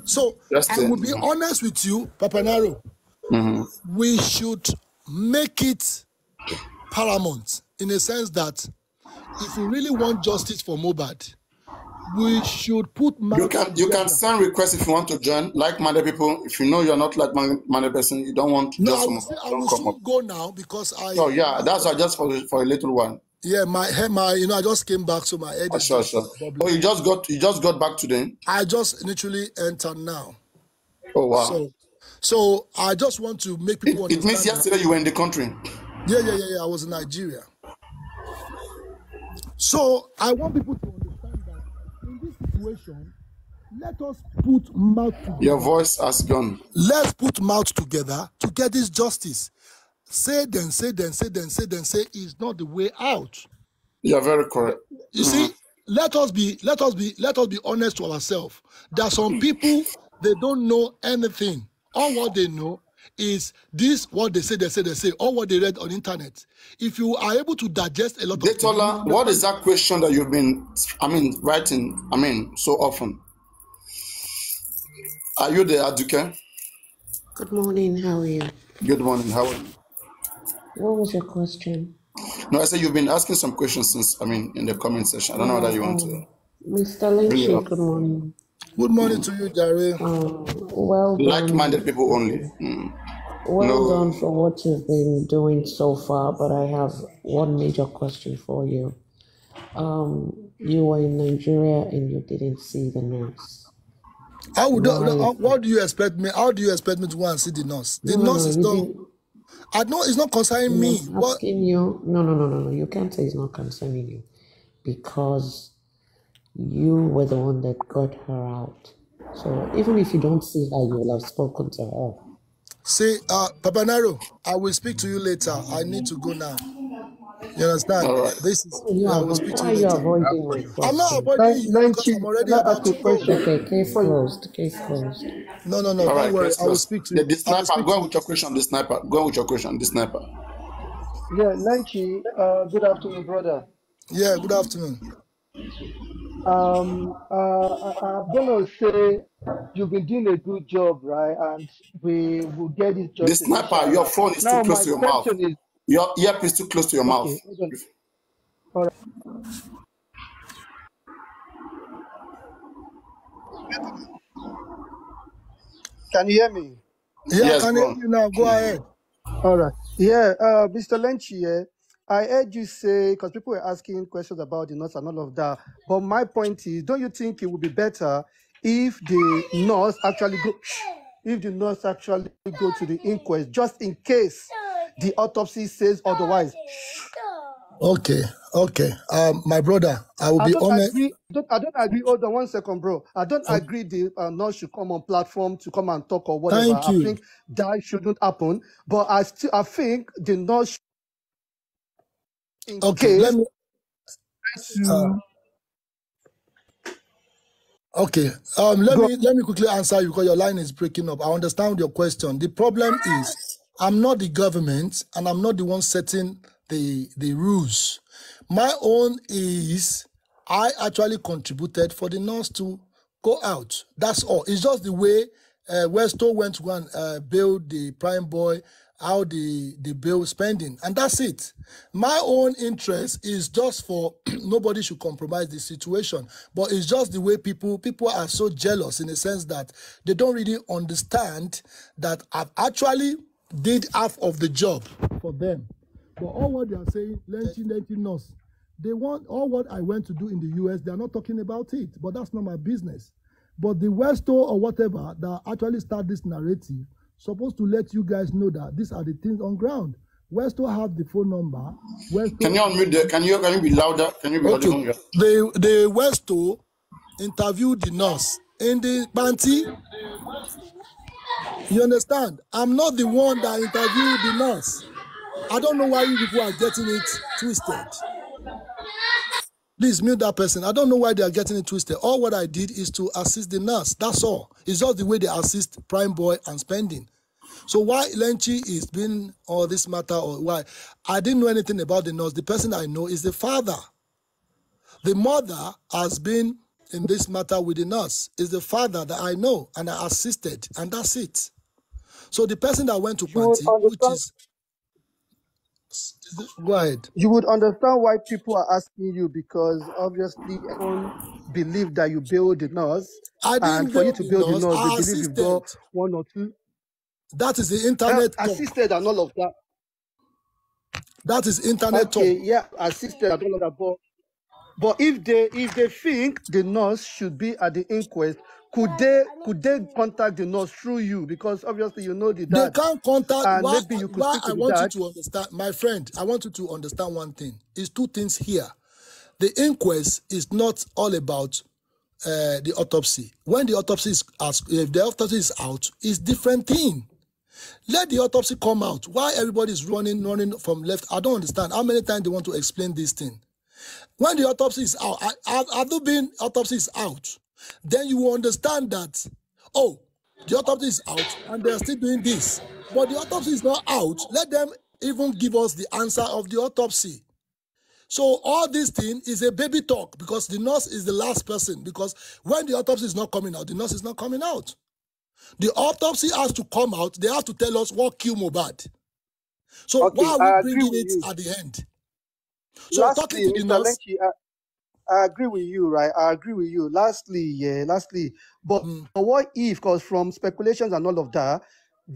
So, I will be honest with you, Papanaro. We should make it paramount in a sense that if we really want justice for Mohbad, we should put you can send requests if you want to join. Like-minded people, if you know you're not like-minded person, you don't want to no, just I will soon go now because I. Oh yeah, that's just for a little one. Yeah, my I just came back, so my head is sure. Oh, you just got back today? I just literally entered now. Oh wow. So I just want to make people understand. It means yesterday you were in the country. Yeah. I was in Nigeria. So I want people to understand that in this situation, let us put mouth together. Your voice has gone. Let's put mouth together to get this justice. Say is not the way out. You're very correct. You see, let us be honest to ourselves. There are some people, they don't know anything. All what they know is this, what they say, or what they read on internet. If you are able to digest a lot of Detola, what is that question that you've been writing so often? Are you there, Aduke? Good morning, how are you? Good morning, how are you? What was your question? No, I said you've been asking some questions since, in the comment section. I don't know whether you want to. Mr. Lynch, good morning. Good morning to you, Jare. Well done. Like-minded people only. Well done for what you've been doing so far, but I have one major question for you. You were in Nigeria and you didn't see the nurse. What do you expect me? How do you expect me to go and see the nurse? The nurse is not. I know it's not concerning me. Asking you, no. You can't say it's not concerning you because you were the one that got her out. So even if you don't see her, you will have spoken to her. See, Papa Naro, I will speak to you later. I need to go now. You understand? All right. This is. I will speak to you later. Avoiding my question? I'm not avoiding you because I'm already about to go. Okay, case closed. No. All Don't right, worry. I will speak to you. The sniper, go on with your question. The sniper, go on with your question. The sniper. Yeah, Nanchi, good afternoon, brother. Yeah, good afternoon. I'm gonna say you've been doing a good job, right? And we will get this justice. The sniper, your phone is too close to your mouth. Your earpiece is too close to your mouth. All right. Can you hear me? Yeah, yes, I can hear you now. Go ahead. All right. Yeah, Mr. Lenchi, I heard you say, because people were asking questions about the nurse and all of that. But my point is, don't you think it would be better if the nurse actually go to the inquest, just in case the autopsy says otherwise? Okay. My brother, I will be honest. I don't agree. Hold on 1 second, bro. I don't agree the nurse should come on platform to come and talk or whatever. Thank you. I think that shouldn't happen. But I think the nurse Okay, let me quickly answer you because your line is breaking up. I understand your question. The problem is I'm not the government and I'm not the one setting the rules. My own is I actually contributed for the nurse to go out. That's all. It's just the way Westo went to go and bail the prime boy, how the bill spending, and that's it. My own interest is just for nobody should compromise the situation, but it's just the way people are so jealous in the sense that they don't really understand that I've actually did half of the job for them. But all what they are saying, Lenchi nurse, they want all what I went to do in the US, they are not talking about it, but that's not my business. But the Westo or whatever that actually start this narrative supposed to let you guys know that these are the things on ground. Westo have the phone number. Can you unmute can you be louder? Can you be louder? The Westo interviewed the nurse in the panty. You understand? I'm not the one that interviewed the nurse. I don't know why you people are getting it twisted. Please mute that person. I don't know why they are getting it twisted. All what I did is to assist the nurse. That's all. It's just the way they assist Prime Boy and spending. So why Lenchi is being all this matter or why? I didn't know anything about the nurse. The person I know is the father. The mother has been in this matter with the nurse. Is the father that I know and I assisted, and that's it. So the person that went to party, which is Go ahead. You would understand why people are asking you, because obviously everyone believe that you build the nurse, I and didn't for you build to the build the nurse. nurse, they I believe you've got assisted. one or two. That is the internet talk. Assisted and all of that. That is internet Okay, talk. yeah, assisted and all of that. But if they think the nurse should be at the inquest, could they contact the nurse through you? Because obviously you know the They dad, can't contact. and Why? maybe you could Why? speak I to the want you dad. to understand, my friend. I want you to understand one thing. It's two things here. The inquest is not all about the autopsy. When the autopsy is if the autopsy is out, it's different thing. Let the autopsy come out. Why everybody is running from left? I don't understand. How many times they want to explain this thing? When the autopsy is out, after being autopsy is out, then you will understand that, oh, the autopsy is out and they are still doing this. But the autopsy is not out. Let them even give us the answer of the autopsy. So all this thing is a baby talk, because the nurse is the last person, because when the autopsy is not coming out, the nurse is not coming out. The autopsy has to come out. They have to tell us what killed Mohbad. So Okay, why are I we agree bringing with it you. at the end? So talking Lastly, to the Mr. nurse, Lenchi, I agree with you, right? I agree with you. Lastly, but what if, because from speculations and all of that,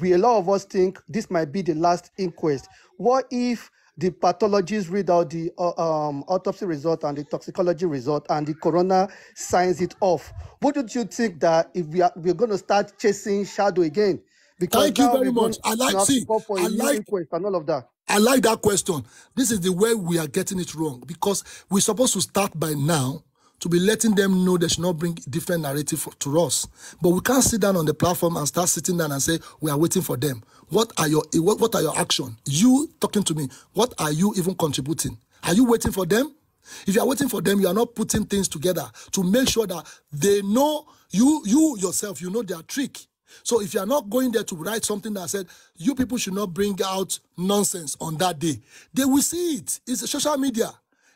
a lot of us think this might be the last inquest. What if the pathologists read out the autopsy result and the toxicology result, and the coroner signs it off? Wouldn't you think that if we're going to start chasing shadow again? Because thank you now very we're going much. to have to call for a new inquest and all of that. I like that question. This is the way we are getting it wrong, because we're supposed to start by now to be letting them know they should not bring different narrative to us. But we can't sit down on the platform and start sitting down and say we are waiting for them. What are your actions? You talking to me, what are you even contributing? Are you waiting for them? If you are waiting for them, you are not putting things together to make sure that they know you yourself, you know their trick. So if you are not going there to write something that said, you people should not bring out nonsense on that day, they will see it. It's a social media.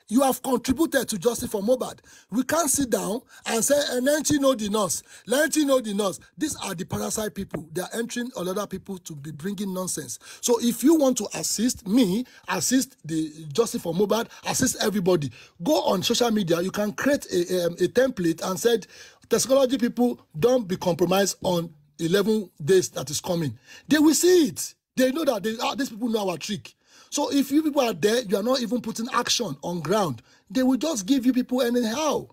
You have contributed to justice for Mohbad. We can't sit down and say, Lenchi know the nurse. Lenchi know the nurse. These are the parasite people. They are entering other people to be bringing nonsense. So if you want to assist me, assist the justice for Mohbad, assist everybody, go on social media. You can create a template and said, toxicology people, don't be compromised on 11 days that is coming. They will see it. They know that these people know our trick. So if you people are there, you are not even putting action on ground. They will just give you people anyhow.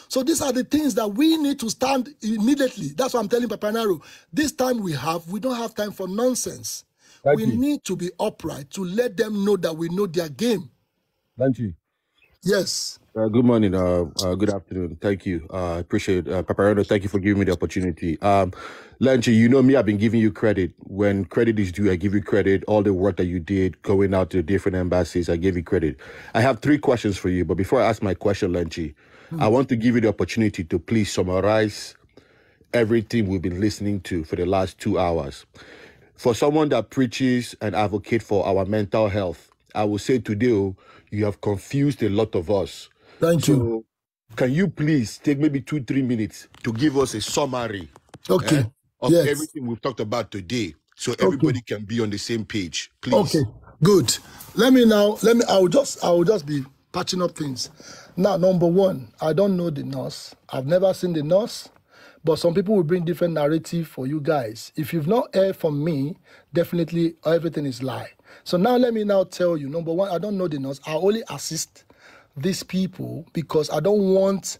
So these are the things that we need to stand immediately. That's what I'm telling Papa Naro. This time we don't have time for nonsense. Thank we you. need to be upright to let them know that we know their game. Thank you. Yes. Good morning. Good afternoon. Thank you. I appreciate it. Paparano, thank you for giving me the opportunity. Lenchi, you know me, I've been giving you credit. When credit is due, I give you credit. All the work that you did going out to different embassies, I give you credit. I have 3 questions for you, but before I ask my question, Lenchi, I want to give you the opportunity to please summarize everything we've been listening to for the last 2 hours. For someone that preaches and advocates for our mental health, I will say today, you have confused a lot of us. Thank you. Can you please take maybe 2-3 minutes to give us a summary of everything we've talked about today, so everybody can be on the same page, please? Okay, good. I will just be patching up things. Now, number 1, I don't know the nurse. I've never seen the nurse, but some people will bring different narrative for you guys. If you've not heard from me, definitely everything is lie. So now let me now tell you, number 1, I don't know the nurse. I only assist these people because I don't want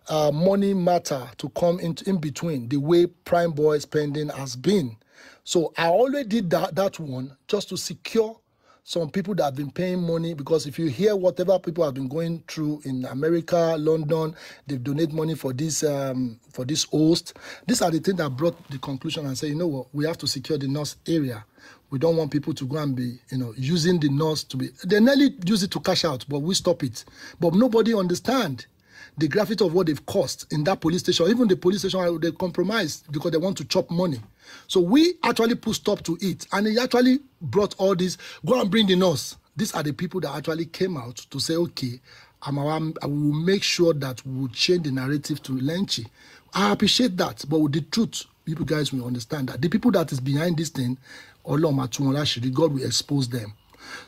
money matter to come in between the way Prime Boy spending has been. So I already did that one just to secure some people that have been paying money, because if you hear whatever people have been going through in America, London, they've donated money for this host. These are the things that brought the conclusion and say, you know what, we have to secure the nurse area. We don't want people to go and be, using the nurse to be. They nearly use it to cash out, but we stop it. But nobody understand the gravity of what they've cost in that police station. Even the police station, they compromised because they want to chop money. So we actually put stop to it. And it actually brought all this, go and bring the nurse. These are the people that actually came out to say, okay, I will make sure that we will change the narrative to Lenchi. I appreciate that, but with the truth, you guys will understand that. The people that is behind this thing, God will expose them.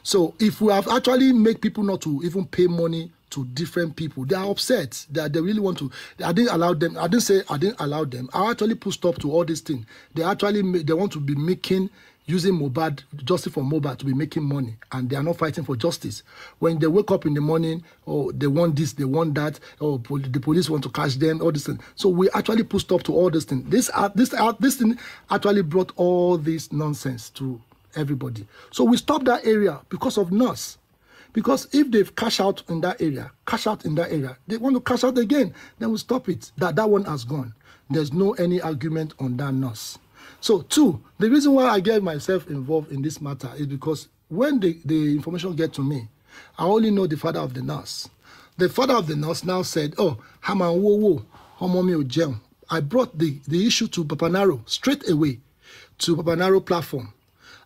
So if we have actually make people not to even pay money to different people, they are upset that they really want to. I didn't allow them. I didn't say I didn't allow them. I actually put stop to all these things. They actually they want to be making using Mohbad, justice for Mohbad, to be making money, and they are not fighting for justice. When they wake up in the morning, oh, they want this, they want that, oh, the police want to catch them, all this thing. So we actually put stop to all these things. This thing actually brought all this nonsense to everybody. So we stopped that area because of NUS. Because if they've cash out in that area, they want to cash out again, then we stop it. That one has gone. There's no any argument on that NUS. So, two, the reason why I get myself involved in this matter is because when the information get to me, I only know the father of the nurse. The father of the nurse now said, oh, Haman wo homomi ojem. I brought the issue to Papanaro straight away, to Papanaro platform.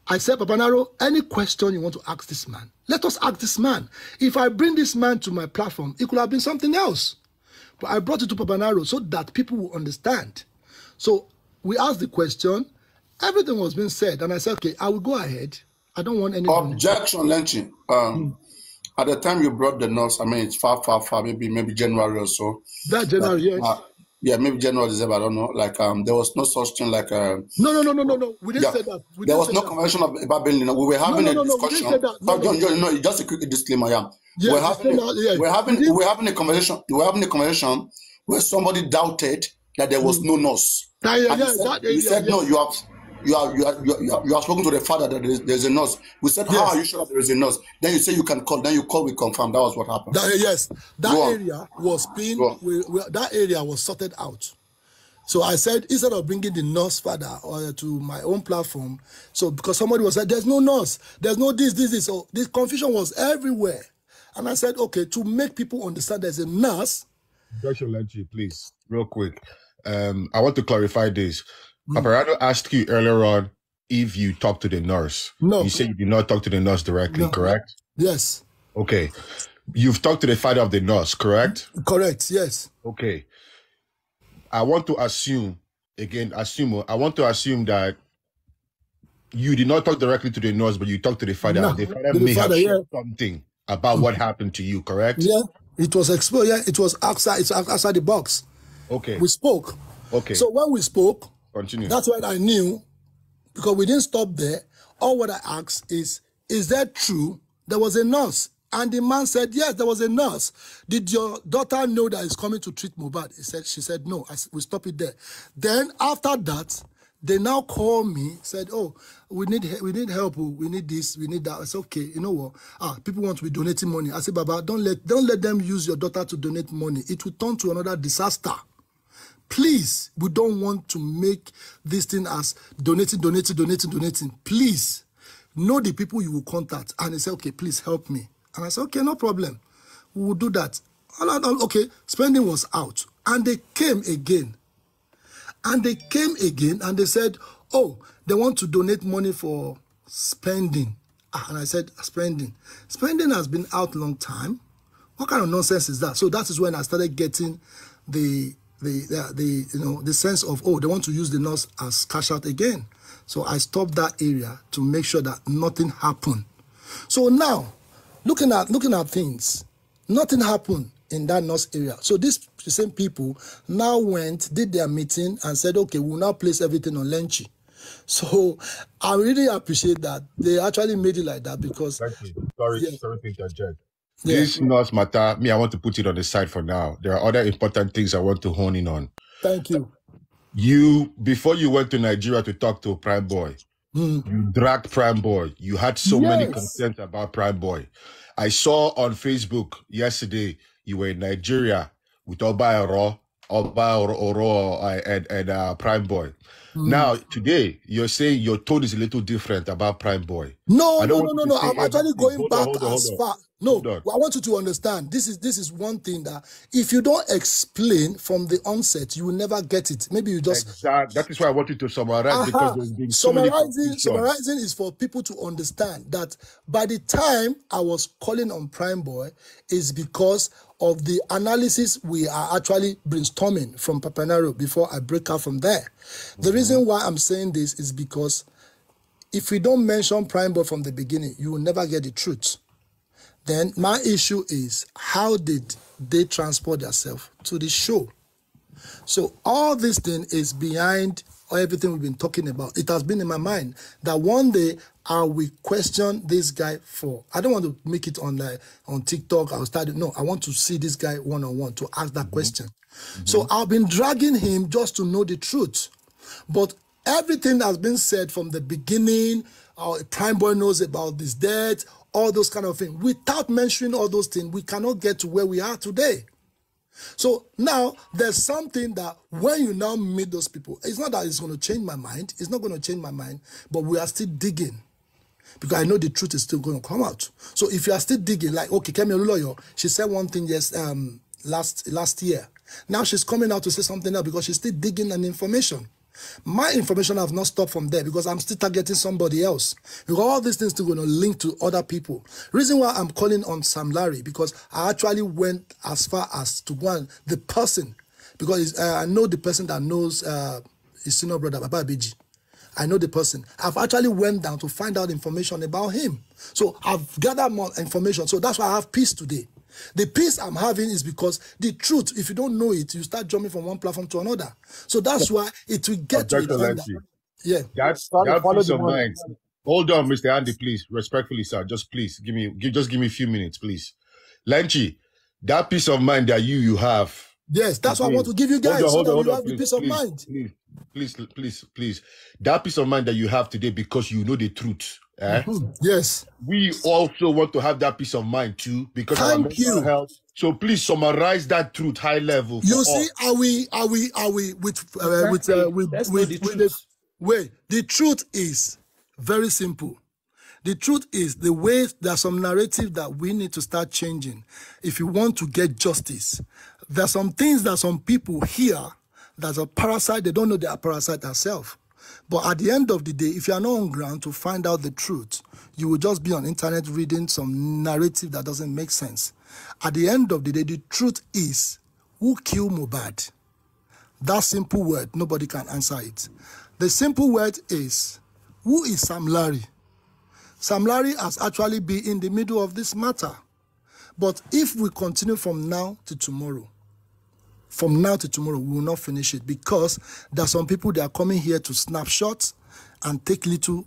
I said, Papanaro, any question you want to ask this man, let us ask this man. If I bring this man to my platform, it could have been something else. But I brought it to Papanaro so that people will understand. So we asked the question, everything was being said, and I said, okay, I will go ahead. I don't want any objection, Lenchi. At the time you brought the nurse, I mean, it's far, maybe January or so. That January, yes. Yeah, maybe January, December, I don't know. Like, there was no such thing like... No. We didn't say that. There was no convention about building. We were having a discussion. No, just a quick disclaimer, yeah. We're having a conversation. We were having a conversation where somebody doubted that there was no nurse. You said, no, you have spoken to the father that there's a nurse. We said, how are you sure that there is a nurse? Then you say you can call. Then you call, we confirm. That was what happened. That area was sorted out. So I said, instead of bringing the nurse father to my own platform, so because somebody was like, there's no nurse, there's no this. So this confusion was everywhere. And I said, okay, to make people understand there's a nurse. Dr. Lenchi, please, real quick. I want to clarify this. Paparano asked you earlier on if you talked to the nurse. No. You said you did not talk to the nurse directly, correct? Yes. Okay. You've talked to the father of the nurse, correct? Correct, yes. Okay. I want to assume that you did not talk directly to the nurse, but you talked to the father. No, the father may have shared something about what happened to you, correct? Yeah. It was exposed. Yeah, it was outside. It's outside the box. Okay. We spoke. Okay. So when we spoke, continue. That's when I knew, because we didn't stop there. All what I asked is that true? There was a nurse. And the man said, yes, there was a nurse. Did your daughter know that he's coming to treat Mohbad? She said, no. We stop it there. Then after that, they now call me, said, oh, we need help. We need this, we need that. I said, okay, you know what? People want to be donating money. I said, Baba, don't let them use your daughter to donate money. It will turn to another disaster. Please, we don't want to make this thing as donating. Please, know the people you will contact. And they said, okay, please help me. And I said, okay, no problem. We will do that. Okay, spending was out. And they came again. And they said, oh, they want to donate money for spending. And I said, spending. Spending has been out a long time. What kind of nonsense is that? So that is when I started getting the sense of, oh, they want to use the nurse as cash out again. So I stopped that area to make sure that nothing happened. So now, looking at things, nothing happened in that nurse area. So these same people now did their meeting and said, okay, we'll now place everything on Lenchi. So I really appreciate that. They actually made it like that because... Thank you. Sorry to interject. This nurse matter, I want to put it on the side for now. There are other important things I want to hone in on. Thank you. Before you went to Nigeria to talk to Prime Boy, you dragged Prime Boy. You had so many concerns about Prime Boy. I saw on Facebook yesterday, you were in Nigeria with Oba Oro and Prime Boy. Now, today, you're saying your tone is a little different about Prime Boy. No. I'm actually going back as far. No, I want you to understand. This is one thing that if you don't explain from the onset, you will never get it. Maybe you just... Exactly. That is why I want you to summarize, because there's been so many summarizing is for people to understand that by the time I was calling on Prime Boy is because of the analysis we are actually brainstorming from Papanaro before I break out from there. The reason why I'm saying this is because if we don't mention Prime Boy from the beginning, you will never get the truth. Then my issue is, how did they transport themselves to the show? So all this thing is behind everything we've been talking about. It has been in my mind that one day I will question this guy for. I don't want to make it on TikTok. I'll start. No, I want to see this guy one-on-one to ask that question. So I've been dragging him just to know the truth. But everything has been said from the beginning. Prime Boy knows about this death, all those kind of things. Without mentioning all those things, we cannot get to where we are today. So now there's something that when you now meet those people, it's not that it's going to change my mind. It's not going to change my mind, but we are still digging because I know the truth is still going to come out. So if you are still digging, like, okay, Kemi Olunloyo, she said one thing last year. Now she's coming out to say something else because she's still digging an information. My information have not stopped from there because I'm still targeting somebody else. Because all these things still going to link to other people. Reason why I'm calling on Sam Larry, because I actually went as far as to go and the person, because I know the person that knows his senior brother, Baba Beji. I know the person. I've actually went down to find out information about him. So I've gathered more information. So that's why I have peace today. The peace I'm having is because the truth, if you don't know it, you start jumping from one platform to another. So that's why it will get to it. Yeah. That's peace of mind. Hold on, Mr. Andy, please. Respectfully, sir. Just please give me a few minutes, please. Lenchi, that peace of mind that you have. Yes, that's what I want to give you guys. Hold on, you have the peace of mind. Please. That peace of mind that you have today because you know the truth. Yes. We also want to have that peace of mind too because of our mental health. So please summarize that truth high level. You see, are we with the way? The truth is very simple. The truth is the way there's some narrative that we need to start changing if you want to get justice. There's some things that some people hear that's a parasite. They don't know they are parasite themselves. But at the end of the day, if you are not on ground to find out the truth, you will just be on internet reading some narrative that doesn't make sense. At the end of the day, the truth is, who killed Mohbad? That simple word, nobody can answer it. The simple word is, who is Sam Larry? Sam Larry has actually been in the middle of this matter. But if we continue from now to tomorrow, we will not finish it because there are some people that are coming here to snapshots and take little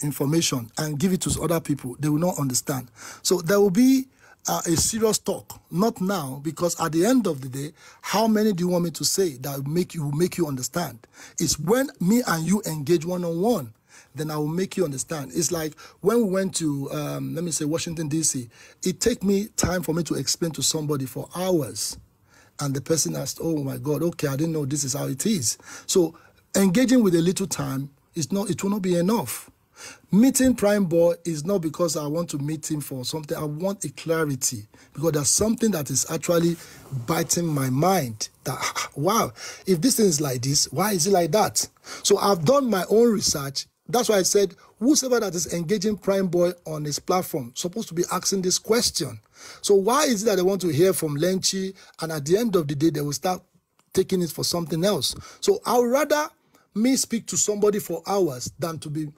information and give it to other people. They will not understand. So there will be a serious talk, not now, because at the end of the day, how many do you want me to say that will make you understand? It's when me and you engage one-on-one, then I will make you understand. It's like when we went to, let me say, Washington, D.C., it take me time for me to explain to somebody for hours. And the person asked, oh my God, okay, I didn't know this is how it is. So engaging with a little time, it will not be enough. Meeting Prime Boy is not because I want to meet him for something. I want a clarity because there's something that is actually biting my mind that, wow, if this thing is like this, why is it like that? So I've done my own research. That's why I said, whosoever that is engaging Prime Boy on his platform is supposed to be asking this question. So why is it that they want to hear from Lenchi and at the end of the day, they will start taking it for something else? So I would rather me speak to somebody for hours than to be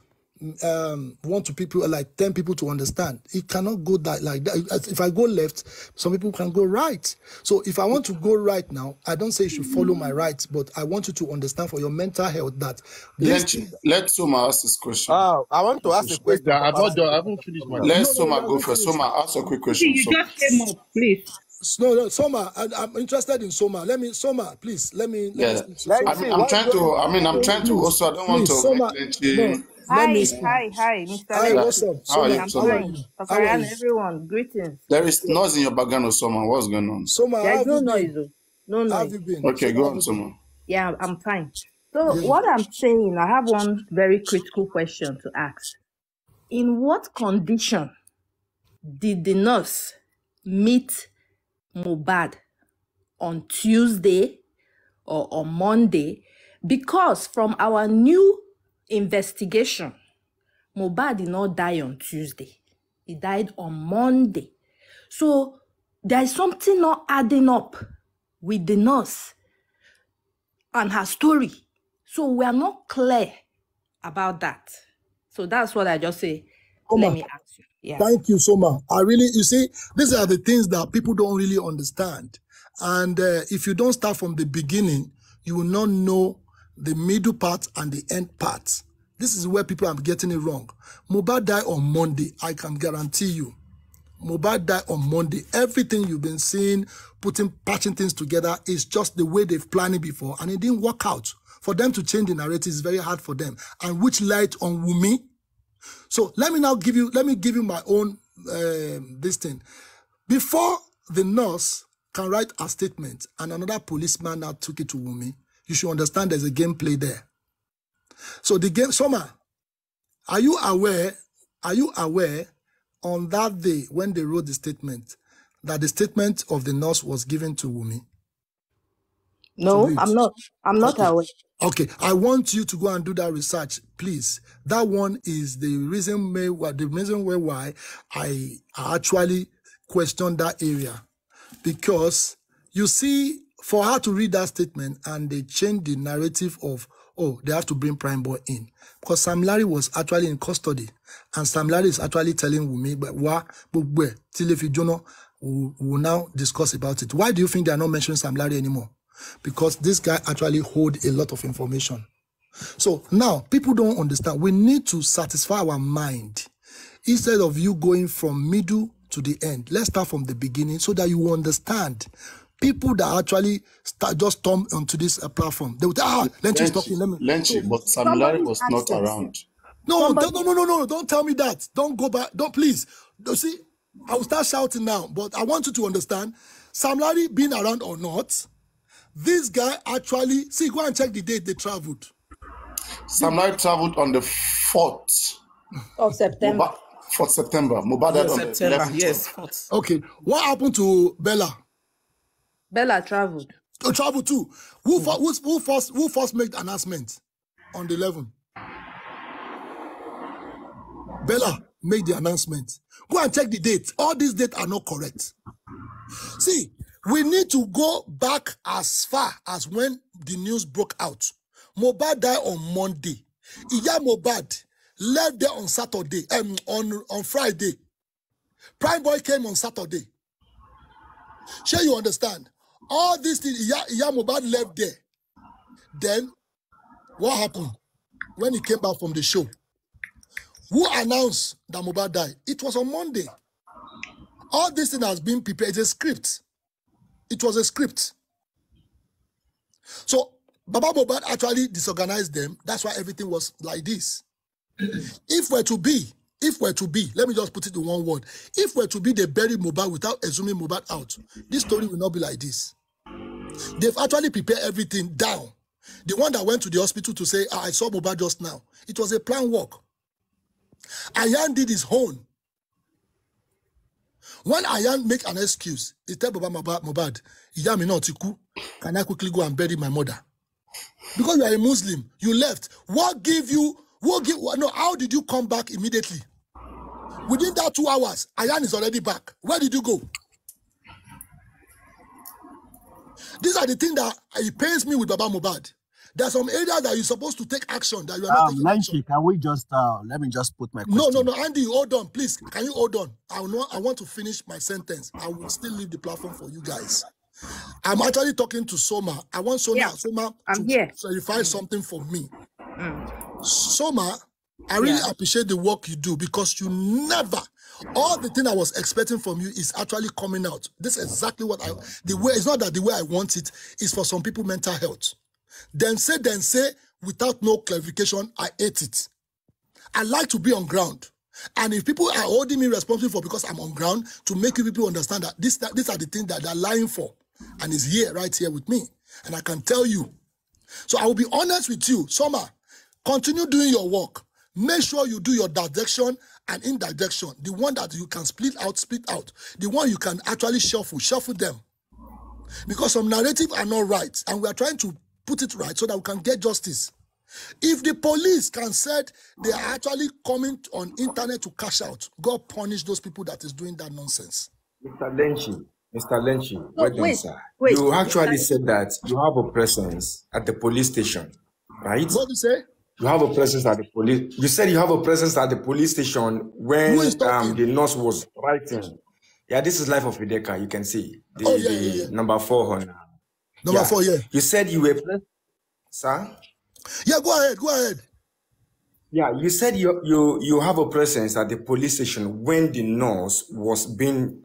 want to people like 10 people to understand. It cannot go like that. If I go left, some people can go right. So if I want to go right now, I don't say you should follow my rights, but I want you to understand for your mental health that let Soma ask this question. I want to ask a question. I haven't finished my Let Soma go first. Soma, ask a quick question. You just came up, please. No, Soma, I'm interested in Soma. Soma, please, let me. I'm trying to also, I don't want to. Soma, Hi, Mr. Hi, what's up? How are you? I'm fine. Papa and everyone, greetings. There is noise in your background, Soma. What's going on? Soma, There's no noise. No noise. How have you been? Okay, go on, Soma. Yeah, I'm fine. So what I'm saying, I have one very critical question to ask. In what condition did the nurse meet Mohbad on Tuesday or on Monday? Because from our new investigation, Mohbad did not die on Tuesday. He died on Monday. So there is something not adding up with the nurse and her story. So we are not clear about that. So that's what I just say. Soma, Let me ask you. Yeah. thank you, Soma. You see, these are the things that people don't really understand. And if you don't start from the beginning, you will not know the middle part and the end part. This is where people are getting it wrong. Mohbad died on Monday. I can guarantee you. Mohbad died on Monday. Everything you've been seeing, patching things together is just the way they've planned it before, and it didn't work out. For them to change the narrative is very hard for them. And which light on Wunmi? So let me give you my own this thing. Before the nurse can write a statement and another policeman now took it to Wunmi, you should understand there's a gameplay there. So the game, Soma, are you aware on that day when they wrote the statement that the statement of the nurse was given to Wunmi? No, I'm not aware. Okay, I want you to go and do that research, please. That one is the reason why I actually questioned that area. Because you see, for her to read that statement and they changed the narrative of, oh, they have to bring Prime Boy in. Because Sam Larry was actually in custody. And Sam Larry is actually telling Wunmi, we'll now discuss about it. Why do you think they are not mentioning Sam Larry anymore? Because this guy actually holds a lot of information. So now, people don't understand. We need to satisfy our mind. Instead of you going from middle to the end, let's start from the beginning so that you understand. People that actually just come onto this platform, they would Lenchi is talking. Lenchi, but Sam Larry was not around. No, don't tell me that. Don't go back. Don't, please. You see, I will start shouting now, but I want you to understand, Sam Larry being around or not, this guy actually, see, go and check the date they traveled. Sam Larry traveled on the 4th of September. 4th September. Mohbad died on the 11th. Yes, 4th. Okay, what happened to Bella? Bella traveled. Oh, traveled too. Who first made the announcement on the 11th? Bella made the announcement. Go and check the date. All these dates are not correct. See, we need to go back as far as when the news broke out. Mohbad died on Monday. Iya Mohbad left there on Saturday, on Friday. Prime Boy came on Saturday. Sure, you understand? All these things, Iya Mohbad left there. Then, what happened when he came back from the show? Who announced that Mohbad died? It was on Monday. All this thing has been prepared. It's a script. It was a script. So, Baba Mohbad actually disorganized them. That's why everything was like this. If we're to be, let me just put it in one word. If we're to be, they buried Mohbad without exhuming Mohbad out, this story will not be like this. They've actually prepared everything down. The one that went to the hospital to say, I saw Mohbad just now. It was a planned work. Ayan did his own. When Ayan make an excuse, he tell Baba Mohbad, can I quickly go and bury my mother? Because you are a Muslim, you left. How did you come back immediately? Within that 2 hours, Ayan is already back. Where did you go? These are the things that it pains me with Baba Mohbad. There are some areas that you're supposed to take action that you are not taking action. Can we just let me just put my question. No, Andy, hold on, please. Can you hold on? I want to finish my sentence. I will still leave the platform for you guys. I'm actually talking to Soma. I want Soma to clarify something for me. Soma, I really appreciate the work you do because you never, all the thing I was expecting from you is actually coming out. This is exactly what it's not that the way I want it is for some people mental health. Then say, without no clarification, I ate it. I like to be on ground. And if people are holding me responsible for because I'm on ground, to make you people understand that these are the things that they're lying for. And it's here, right here with me. And I can tell you. So I will be honest with you. Soma, continue doing your work. Make sure you do your direction and indirection. The one that you can split out. The one you can actually shuffle them. Because some narratives are not right. And we are trying to put it right so that we can get justice. If the police can say they are actually coming on internet to cash out, God punish those people that is doing that nonsense. Mr. Lenchi, wait, you actually said that you have a presence at the police station, right? What do you say? You have a presence at the police. You said you have a presence at the police station when Who is talking? the nurse was writing. Yeah, this is Life of Ideka. You can see the Oh, yeah. number 4 on. Number Yeah. 4, yeah. You said you were present, sir. Yeah, go ahead. Yeah, you said you have a presence at the police station when the nurse was being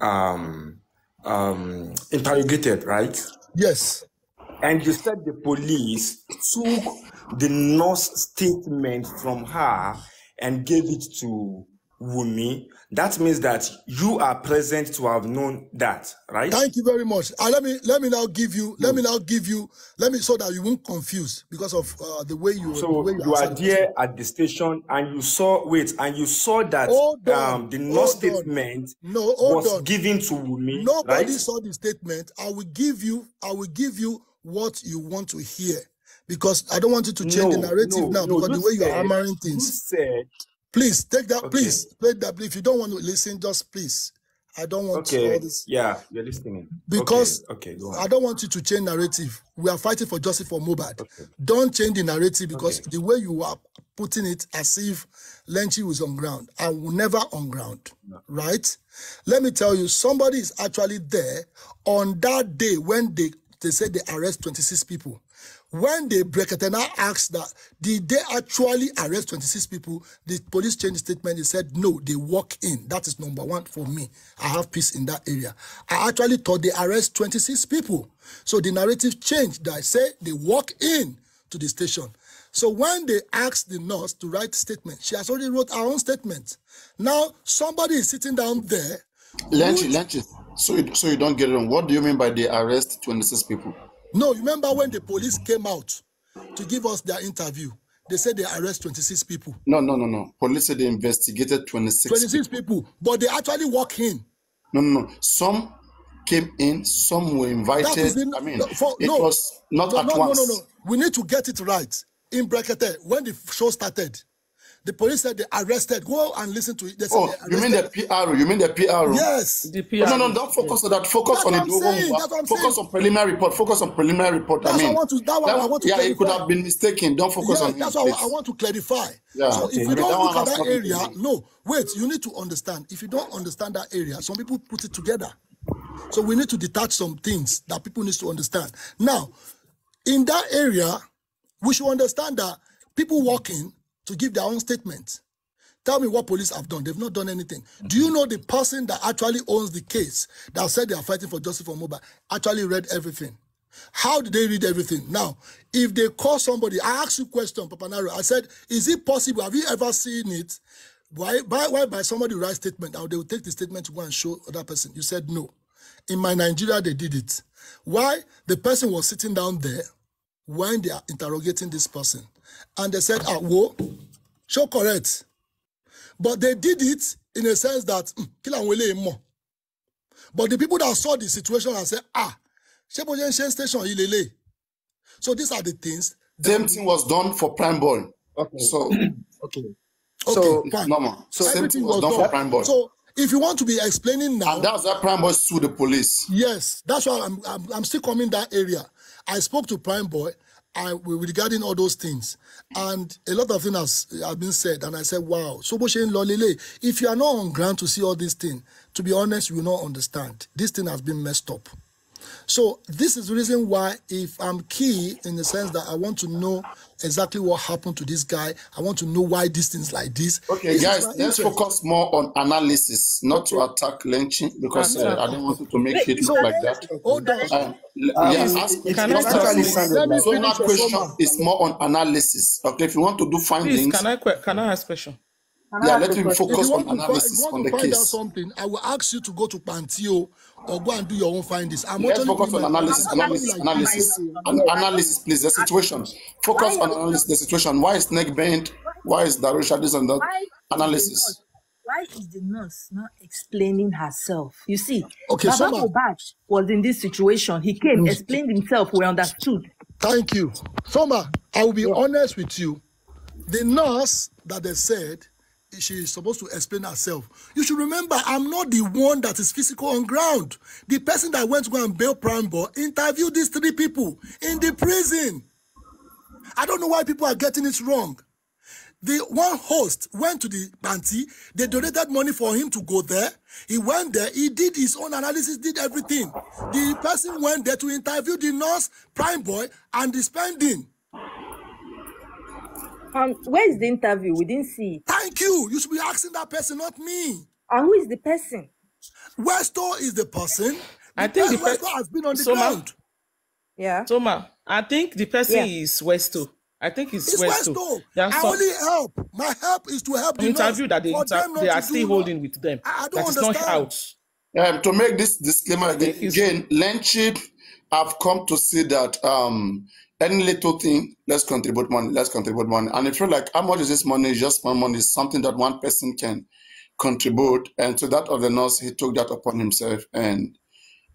interrogated, right? Yes. And you said the police took the nurse statement from her and gave it to Wumi. That means that you are present to have known that, right? Thank you very much. Let me now give you so that you won't confuse because of the way you. So you are there at the station and you saw that the nurse statement was given to Wumi. Nobody right? saw the statement. I will give you what you want to hear because I don't want you to change the narrative now because the way you are hammering things. You said. Please take that. Okay. Please play that. If you don't want to listen, just please. I don't want all this. Yeah, you're listening. Because okay, go on. I don't want you to change narrative. We are fighting for justice for Mohbad. Okay. Don't change the narrative because the way you are putting it as if Lenchi was on ground. I will never on ground. No. Right? Let me tell you, somebody is actually there on that day when they said they arrest 26 people. When the Breketena asked that, did they actually arrest 26 people? The police changed the statement. They said, no, they walk in. That is number 1 for me. I have peace in that area. I actually thought they arrest 26 people. So the narrative changed. I say they walk in to the station. So when they asked the nurse to write a statement, she has already wrote her own statement. Now, somebody is sitting down there. Lenchi, so you don't get it wrong. What do you mean by they arrest 26 people? No, remember when the police came out to give us their interview? They said they arrest 26 people. No. Police said they investigated 26 people. But they actually walk in. No. Some came in, some were invited. It was not at once. No. We need to get it right. In Brekete, when the show started, the police said they arrested. Go and listen to it. They said you mean the PRO? You mean the PRO? Yes. The PRO. No, don't focus on that. Focus on it. Focus on preliminary report. Focus on preliminary report. That's what I want to clarify. It could have been mistaken. Don't focus on it. That's what I want to clarify. Yeah. So if you don't look at that area, you need to understand. If you don't understand that area, some people put it together. So we need to detach some things that people need to understand. Now, in that area, we should understand that people walk in to give their own statement. Tell me what police have done. They've not done anything. Do you know the person that actually owns the case that said they are fighting for justice for Mohbad actually read everything? How did they read everything? Now, if they call somebody, I asked you a question, Papanaro. I said, is it possible? Have you ever seen it? Why by somebody write statement, they will take the statement to go and show other person? You said no. In my Nigeria, they did it. Why? The person was sitting down there when they are interrogating this person. And they said, whoa, show correct. But they did it in a sense that, but the people that saw the situation and said, station. So these are the things. Same thing was done for Prime Boy. Okay. So, so normal. So same thing was done for Prime Boy. So if you want to be explaining now. And that's why Prime Boy sued the police. Yes, that's why I'm still coming that area. I spoke to Prime Boy regarding all those things, and a lot of things have been said, and I said, wow. So if you are not on ground to see all these things, to be honest, you will not understand. This thing has been messed up. So this is the reason why, if I'm key in the sense that I want to know exactly what happened to this guy, I want to know why these things like this. Okay, guys, let's focus more on analysis, not to attack Lenchi, because I don't want you to make it look like that. Hold on. So my question is more on analysis. Okay, if you want to do findings. Can I ask a question? Let me focus on analysis on the case. Something, I will ask you to go to Pantio or go and do your own findings. Let's focus on analysis, please. The situation. Focus on analysis. The situation. Why is neck bent? Why is Darusha this and that? Analysis. Why is the nurse not explaining herself? You see, okay, Baba Mohbad was in this situation. He came, explained himself. We understood. Thank you, Soma. I will be honest with you. The nurse that they said she is supposed to explain herself. You should remember, I'm not the one that is physical on ground. The person that went to go and bail Prime Boy interviewed these 3 people in the prison. I don't know why people are getting it wrong. The one host went to the panty. They donated money for him to go there. He went there. He did his own analysis, did everything. The person went there to interview the nurse, Prime Boy, and the spending. Where is the interview? We didn't see it. Thank you. You should be asking that person, not me. And who is the person? Westo is the person. I think the Westo has been on the ground. Yeah. Soma, I think the person is Westo. I think it's Westo. I only help. My help is to help the interview that they are still holding with them. I don't understand. Is not out. To make this disclaimer again, Lenchi, I've come to see that any little thing, let's contribute money. And I feel like how much is this money? Just one money is something that one person can contribute. And to that of the nurse, he took that upon himself. And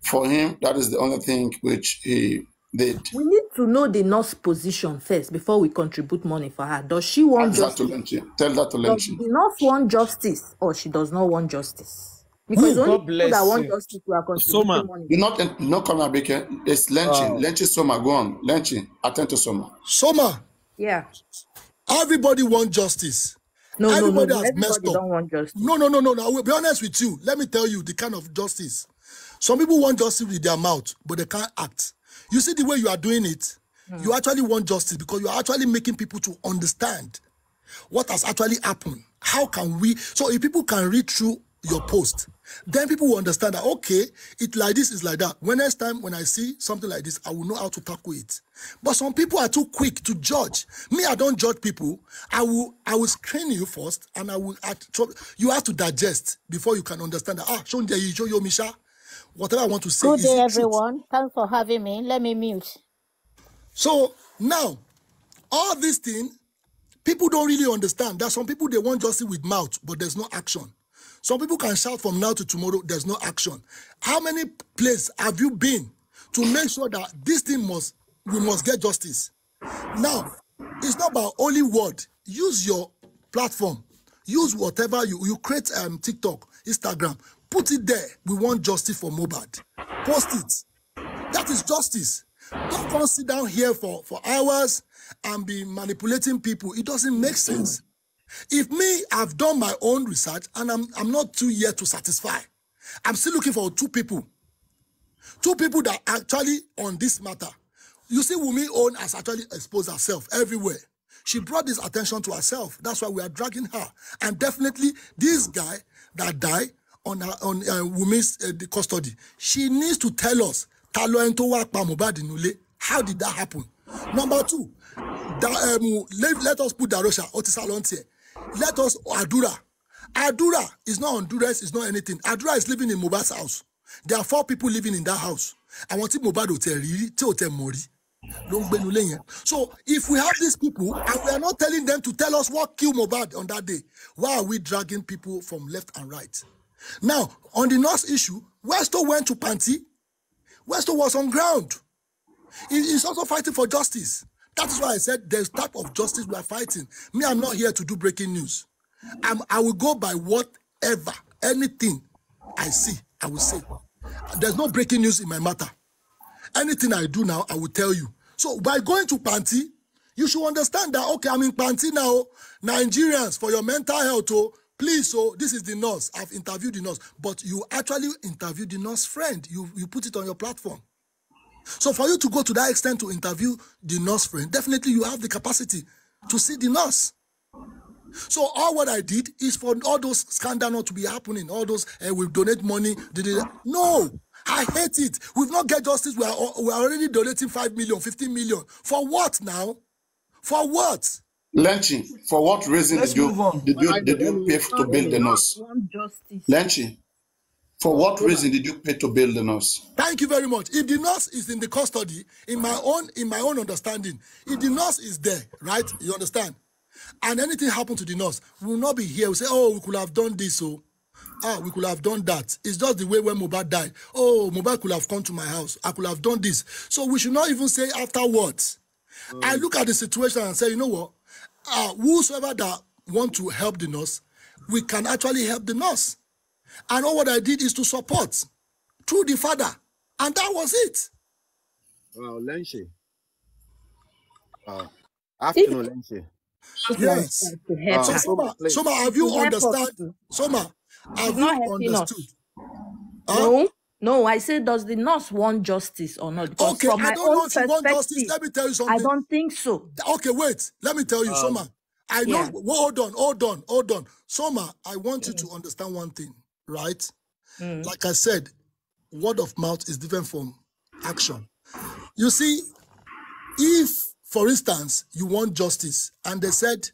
for him, that is the only thing which he did. We need to know the nurse position first before we contribute money for her. Does she want justice? Tell that to Lenchi. Does the nurse want justice or she does not want justice? Because only people that want justice we are contributing money. You're not coming back. It's Lenchi. Lenchi, Soma, go on. Lenchi, attend to Soma. Soma. Yeah. Everybody wants justice. Everybody has messed up. Don't want justice. No. I will be honest with you. Let me tell you the kind of justice. Some people want justice with their mouth, but they can't act. You see the way you are doing it, you actually want justice because you are actually making people to understand what has actually happened. How can we, so if people can read through your post, then people will understand that, okay, it's like this, it's like that. When next time when I see something like this, I will know how to tackle it. But some people are too quick to judge. Me, I don't judge people. I will screen you first, and you have to digest before you can understand that, show you, Misha. Whatever I want to say. Good day, everyone. Thanks for having me. Let me mute. So now, all these things, people don't really understand. There are some people, they want justice with mouth, but there's no action. Some people can shout from now to tomorrow, there's no action. How many places have you been to make sure that this thing we must get justice? Now, it's not about only word. Use your platform. Use whatever you create, TikTok, Instagram. Put it there. We want justice for Mohbad. Post it. That is justice. Don't come sit down here for hours and be manipulating people. It doesn't make sense. If me, I've done my own research and I'm not too yet to satisfy. I'm still looking for two people. Two people that are actually on this matter. You see, Wunmi Own has actually exposed herself everywhere. She brought this attention to herself. That's why we are dragging her. And definitely, this guy that died on Wunmi's custody, she needs to tell us how did that happen. Number two, let us put Darosha Otisalon here. Let us Adura. Adura is not Honduras, it's not anything. Adura is living in Mohbad's house. There are 4 people living in that house. I want to Mohbad hotel Mori. So if we have these people and we are not telling them to tell us what killed Mohbad on that day, why are we dragging people from left and right? Now, on the nurse issue, Westo went to Panti. Westo was on ground. He's also fighting for justice. That is why I said there's type of justice we are fighting. Me, I'm not here to do breaking news. I will go by whatever, anything I see, I will say. There's no breaking news in my matter. Anything I do now, I will tell you. So by going to Panti, you should understand that, okay, I'm in Panti now. Nigerians, for your mental health, please, this is the nurse. I've interviewed the nurse. But you actually interviewed the nurse friend. You put it on your platform. So for you to go to that extent to interview the nurse friend, definitely you have the capacity to see the nurse. So all what I did is for all those scandals not to be happening. All those, we donate money. No, I hate it. We've not get justice. We are already donating 5 million, 15 million. For what now? For what? Lenchi, for what reason did you pay to build the nurse? Lenchi, for what reason did you pay to build the nurse? Thank you very much. If the nurse is in the custody, in my own understanding, if the nurse is there, right? You understand? And anything happened to the nurse, we will not be here. We say, we could have done this, we could have done that. It's just the way when Mohbad died. Mohbad could have come to my house. I could have done this. So we should not even say afterwards. I look at the situation and say, you know what? Whosoever that want to help the nurse, we can actually help the nurse. And all what I did is to support through the father. And that was it. Well, Lenchi. Afternoon, Lenchi. Yes. To help So her. Soma, have you To help us understand? too. Soma, She's have not you helping us. understood? Huh? No, no, I say, does the nurse want justice or not? Because Okay, from I my don't know own if you want justice. perspective, Let me tell you I something. don't think so. Okay, wait. Let me tell you, Soma. I know. Yeah. Well, hold on. Soma, I want you to understand one thing, right? Like I said, word of mouth is different from action. You see, if, for instance, you want justice and they said,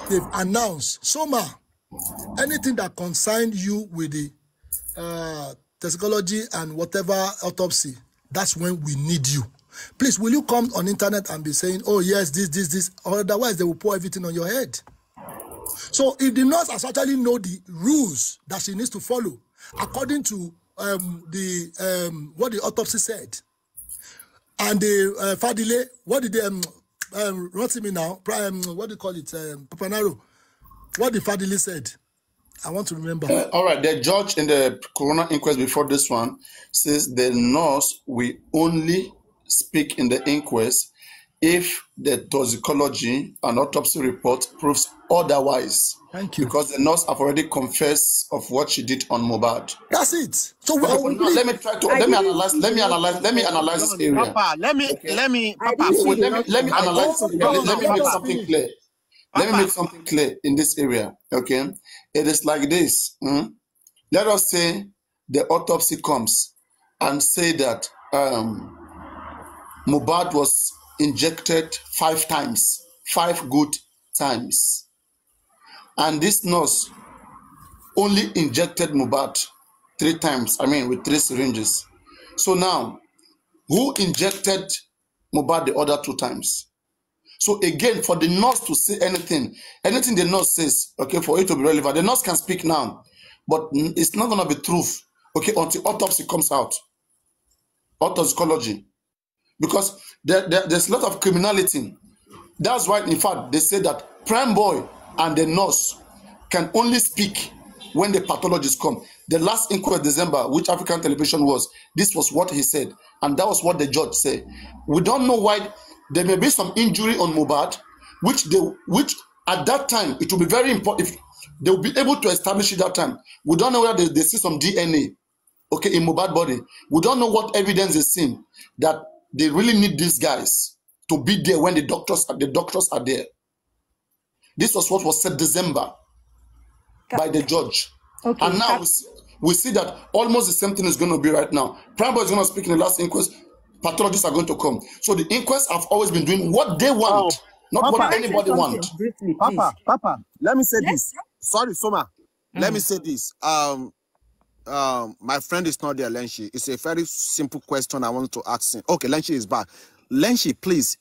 they've announced, Soma, anything that concerns you with the toxicology and whatever autopsy, that's when we need you. Please, will you come on internet and be saying, oh yes, this, or otherwise they will pour everything on your head. So if the nurse has actually know the rules that she needs to follow, according to what the autopsy said, and the Fadile, what did they, what's me now, what do you call it, Papanaro, what the Fadile said, I want to remember. All right, the judge in the coroner inquest before this one says the nurse will only speak in the inquest if the toxicology and autopsy report proves otherwise. Thank you. Because the nurse have already confessed of what she did on Mohbad. That's it. So let me analyze this area. Papa, let me analyze. Let me make something clear. Let me make something clear in this area. Okay, it is like this. Let us say the autopsy comes and say that Mohbad was injected 5 times, 5 good times, and this nurse only injected Mohbad 3 times. I mean, with 3 syringes. So now, who injected Mohbad the other 2 times? So again, for the nurse to say anything the nurse says, okay, for it to be relevant, the nurse can speak now, but it's not going to be truth, okay, until autopsy comes out, or toxicology, because there's a lot of criminality. That's why, in fact, they say that Prime Boy and the nurse can only speak when the pathologists come. The last inquest December, which African Television was, this was what he said, and that was what the judge said. We don't know why. There may be some injury on Mohbad, which at that time it will be very important if they will be able to establish it that time. We don't know whether they see some DNA, okay, in Mohbad body. We don't know what evidence is seen that they really need these guys to be there when the doctors are there. This was what was said December by the judge. Okay. And now we see that almost the same thing is going to be right now. Prime Boy is going to speak in the last inquest. Pathologists are going to come. So the inquests have always been doing what they want, not what anybody wants. Papa, let me say this. Sorry, Soma. Let me say this. My friend is not there, Lenchi. It's a very simple question I want to ask him. Okay, Lenchi is back. Lenchi, please.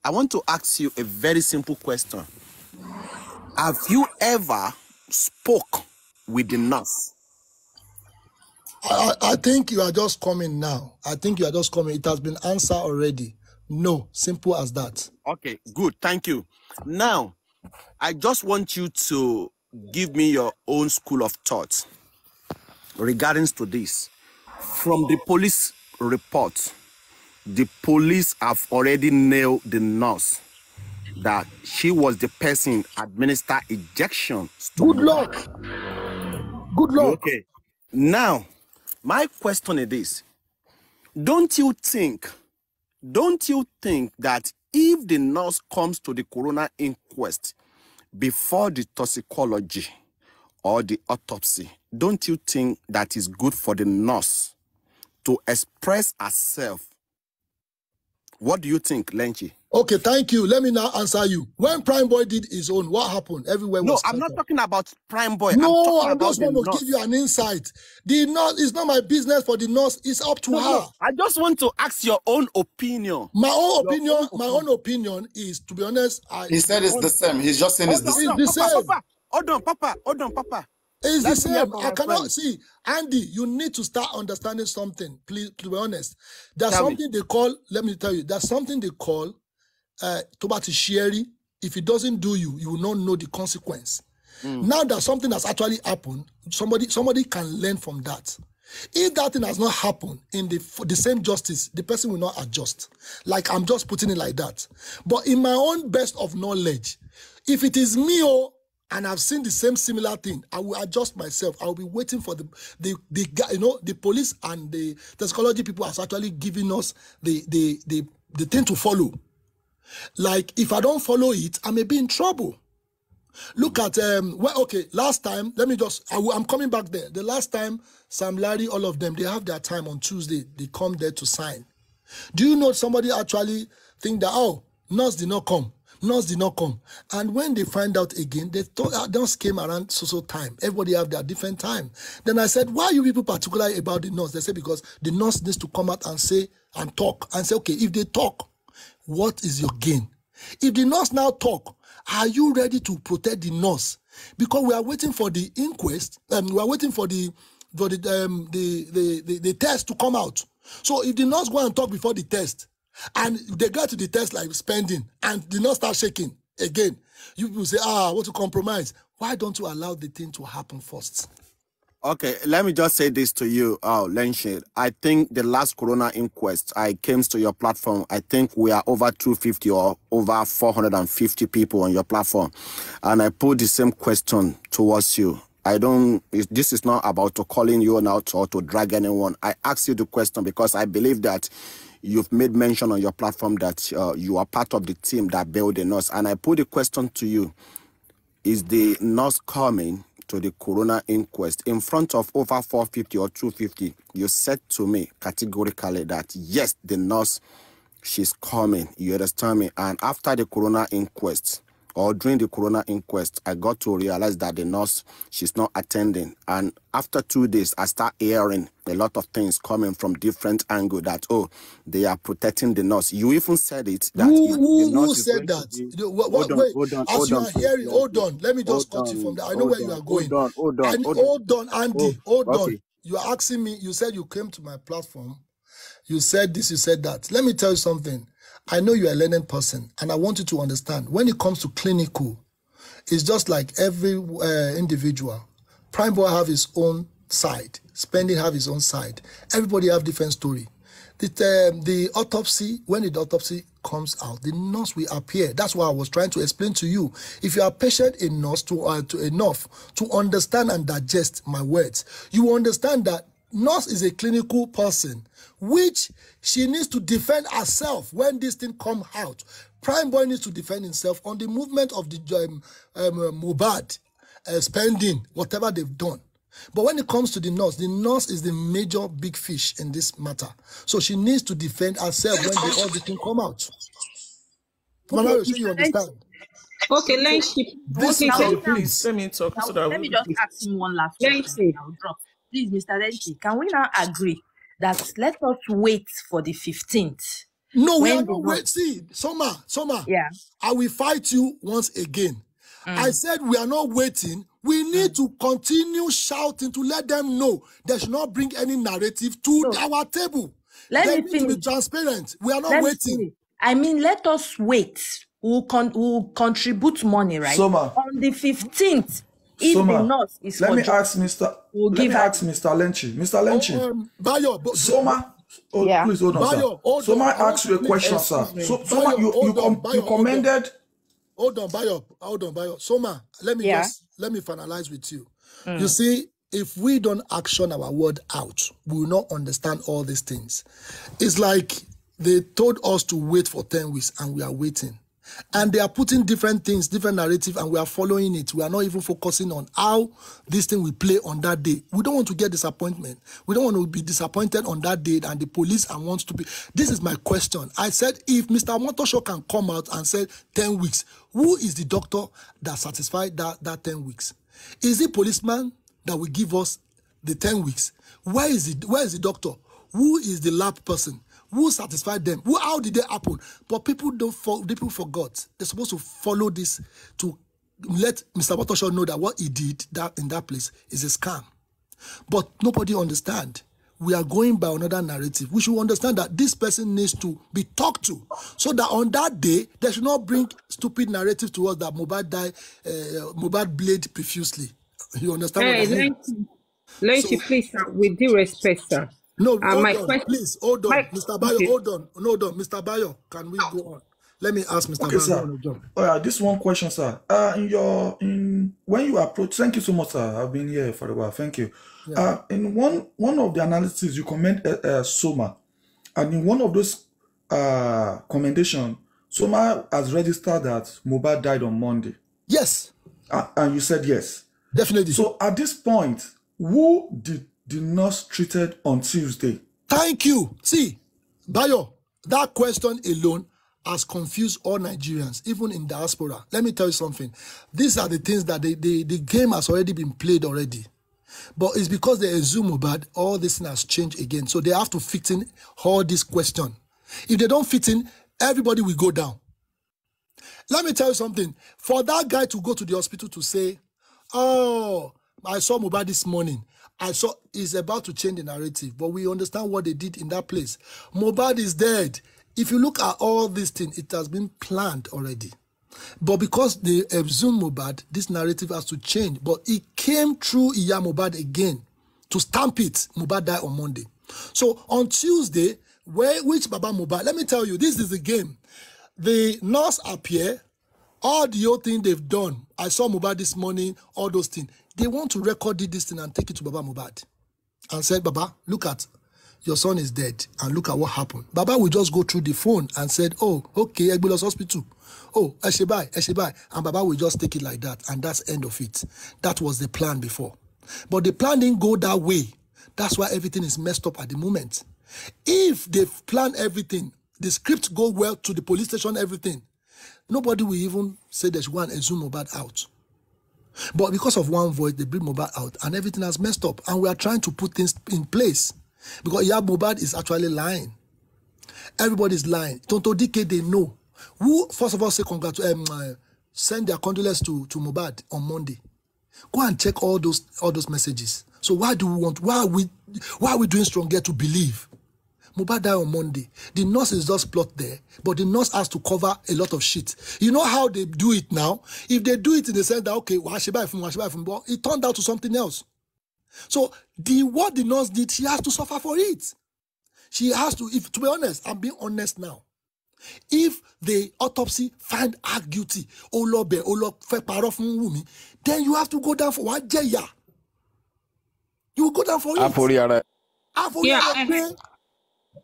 I want to ask you a very simple question. Have you ever spoke with the nurse? I think you are just coming now. It has been answered already. No, simple as that. Okay, good. Thank you. Now, I just want you to give me your own school of thought regarding to this. From the police report, the police have already nailed the nurse that she was the person administer injections. Good luck. Good luck. Okay. Now, my question is this. Don't you think that if the nurse comes to the coroner inquest before the toxicology or the autopsy, don't you think that is good for the nurse to express herself? What do you think, Lenchi? Okay, thank you. Let me now answer you. When Prime Boy did his own, what happened? Everywhere was I'm not talking about Prime Boy. No, I'm just going to give you an insight. The nurse, it's not my business for the nurse. It's up to her. No. I just want to ask your own opinion. My own opinion is, to be honest, he said it's the same. He's just saying it's the same. It's the same. Hold on, Papa. It's the same. I cannot see. Andy, you need to start understanding something. Please, to be honest. There's something they call, let me tell you, there's something they call Tobati Sherry. If it doesn't do you, you will not know the consequence. Now that something has actually happened, somebody can learn from that. If that thing has not happened in the same justice, the person will not adjust. Like, I'm just putting it like that. But in my own best of knowledge, If it is me, and I've seen the same similar thing, I will adjust myself. I will be waiting for the guy, the police and the psychology people are actually giving us the thing to follow. Like, if I don't follow it, I may be in trouble. Look at, last time, I'm coming back there. The last time, Sam Larry, all of them, they have their time on Tuesday. They come there to sign. Do you know somebody actually think that, nurse did not come. Nurse did not come. And when they find out again, they thought nurse came around so time. Everybody have their different time. Then I said, why are you people particular about the nurse? They said, because the nurse needs to come out and say, and talk. And say, okay, if they talk, what is your gain? If the nurse now talk, are you ready to protect the nurse? Because we are waiting for the inquest, we are waiting for the test to come out. So if the nurse go and talk before the test, and they get to the test like spending, and the nurse start shaking again, you people say, I want to compromise. Why don't you allow the thing to happen first? Okay, let me just say this to you, Lenche. I think the last corona inquest, I came to your platform. I think we are over 250 or over 450 people on your platform. And I put the same question towards you. This is not about to calling you out or to drag anyone. I asked you the question because I believe that you've made mention on your platform that you are part of the team that built the nurse. And I put the question to you, is the nurse coming to the corona inquest in front of over 450 or 250? You said to me categorically that yes, the nurse, she's coming. You understand me? And after the corona inquest, or during the corona inquest, I got to realize that the nurse, she's not attending. And after 2 days, I start hearing a lot of things coming from different angles that, they are protecting the nurse. You even said it. That who said that? Hold on. Let me just cut you from that. I know where you are going. Hold on, Andy. Hold on. You are asking me, you said you came to my platform. You said this, you said that. Let me tell you something. I know you're a learning person, and I want you to understand, when it comes to clinical, it's just like every individual. Prime Boy have his own side. Spending have his own side. Everybody have different story. The autopsy, when the autopsy comes out, the nurse will appear. That's what I was trying to explain to you. If you are patient enough to understand and digest my words, you will understand that nurse is a clinical person, which she needs to defend herself when this thing come out. Prime Boy needs to defend himself on the movement of the Mohbad, spending, whatever they've done. But when it comes to the nurse is the major big fish in this matter. So she needs to defend herself when all the thing come out. Mama, so you understand? Okay, please let me talk. Let me just ask him one last question. I'll drop. Please, Mr. Lenchi, can we now agree that let us wait for the 15th? No, we are not waiting. See, Soma, yeah, I will fight you once again. I said we are not waiting. We need to continue shouting to let them know they should not bring any narrative to our table. Let they me need finish. to be transparent. We are not waiting. I mean, let us wait. We'll contribute money, right? Soma. On the 15th. If the nurse is let me ask Mr. Lenchi. Mr. Lenchi. Bayo, Soma. Please hold on, Bayo, sir. Soma asked you a question, sir. So, Soma, you commended. Hold on, Bayo. Soma, let me finalize with you. You see, if we don't action our word out, we will not understand all these things. It's like they told us to wait for 10 weeks and we are waiting. And they are putting different things, different narrative, and we are following it. We are not even focusing on how this thing will play on that day. We don't want to get disappointment. We don't want to be disappointed on that day and the police and wants to be. This is my question. I said, if Mr. Motosho can come out and say 10 weeks, who is the doctor that satisfied that 10 weeks? Is the policeman that will give us the 10 weeks? Where is the doctor? Who is the lab person? Who satisfied them? How did they happen? But people forgot. They're supposed to follow this to let Mr. Motosho know that what he did in that place is a scam. But nobody understand. We are going by another narrative. We should understand that this person needs to be talked to, so that on that day they should not bring stupid narrative to us that Mohbad bled profusely. You understand? Hey, Lenchi, please, with due respect, sir. No, hold on, please, hold on. Mr. Bayo, hold on. Mr. Bayo, can we go on? Let me ask Mr. Okay, Brown. sir. Oh, yeah, this one question, sir. When you approach, thank you so much, sir. I've been here for a while. Thank you. Yeah. In one of the analysis, you comment Soma, and in one of those commendation, Soma has registered that Mohbad died on Monday. Yes. And you said yes. Definitely. So at this point, who did the nurse treated on Tuesday? Thank you. See, Bayo, that question alone has confused all Nigerians, even in diaspora. Let me tell you something. These are the things that the game has already been played already. But it's because they assume Mohbad, all this thing has changed again. So they have to fit in all this question. If they don't fit in, everybody will go down. Let me tell you something. For that guy to go to the hospital to say, oh, I saw Mohbad this morning. He's about to change the narrative. But we understand what they did in that place. Mohbad is dead. If you look at all these things, it has been planned already. But because they assume Mohbad, this narrative has to change. But it came through Iya Mohbad again to stamp it. Mohbad died on Monday. So on Tuesday, which Baba Mohbad? Let me tell you, this is the game. The nurse appear, all the old thing they've done. I saw Mohbad this morning, all those things. They want to record this thing and take it to Baba Mohbad. And said, Baba, look at, your son is dead. And look at what happened. Baba will just go through the phone and said, oh, okay, Egbelos Hospital. Oh, Eshebai. And Baba will just take it like that. And that's end of it. That was the plan before. But the plan didn't go that way. That's why everything is messed up at the moment. If they've planned everything, the script go well to the police station, everything, nobody will even say they should go and exhume Mohbad out. But because of one voice, they bring Mohbad out and everything has messed up. And we are trying to put things in place. Because Mohbad is actually lying. Everybody's lying. Tonto Dike, they know. Who, first of all, say send their condolences to Mohbad on Monday. Go and check all those messages. So why are we doing stronger to believe? Mohbad died on Monday. The nurse is just plot there, but the nurse has to cover a lot of shit. You know how they do it now? If they do it in the sense that, okay, but it turned out to something else. So what the nurse did, she has to suffer for it. She has to, to be honest, I'm being honest now. If the autopsy find her guilty, then you have to go down for one jaya. You will go down for it. Yeah.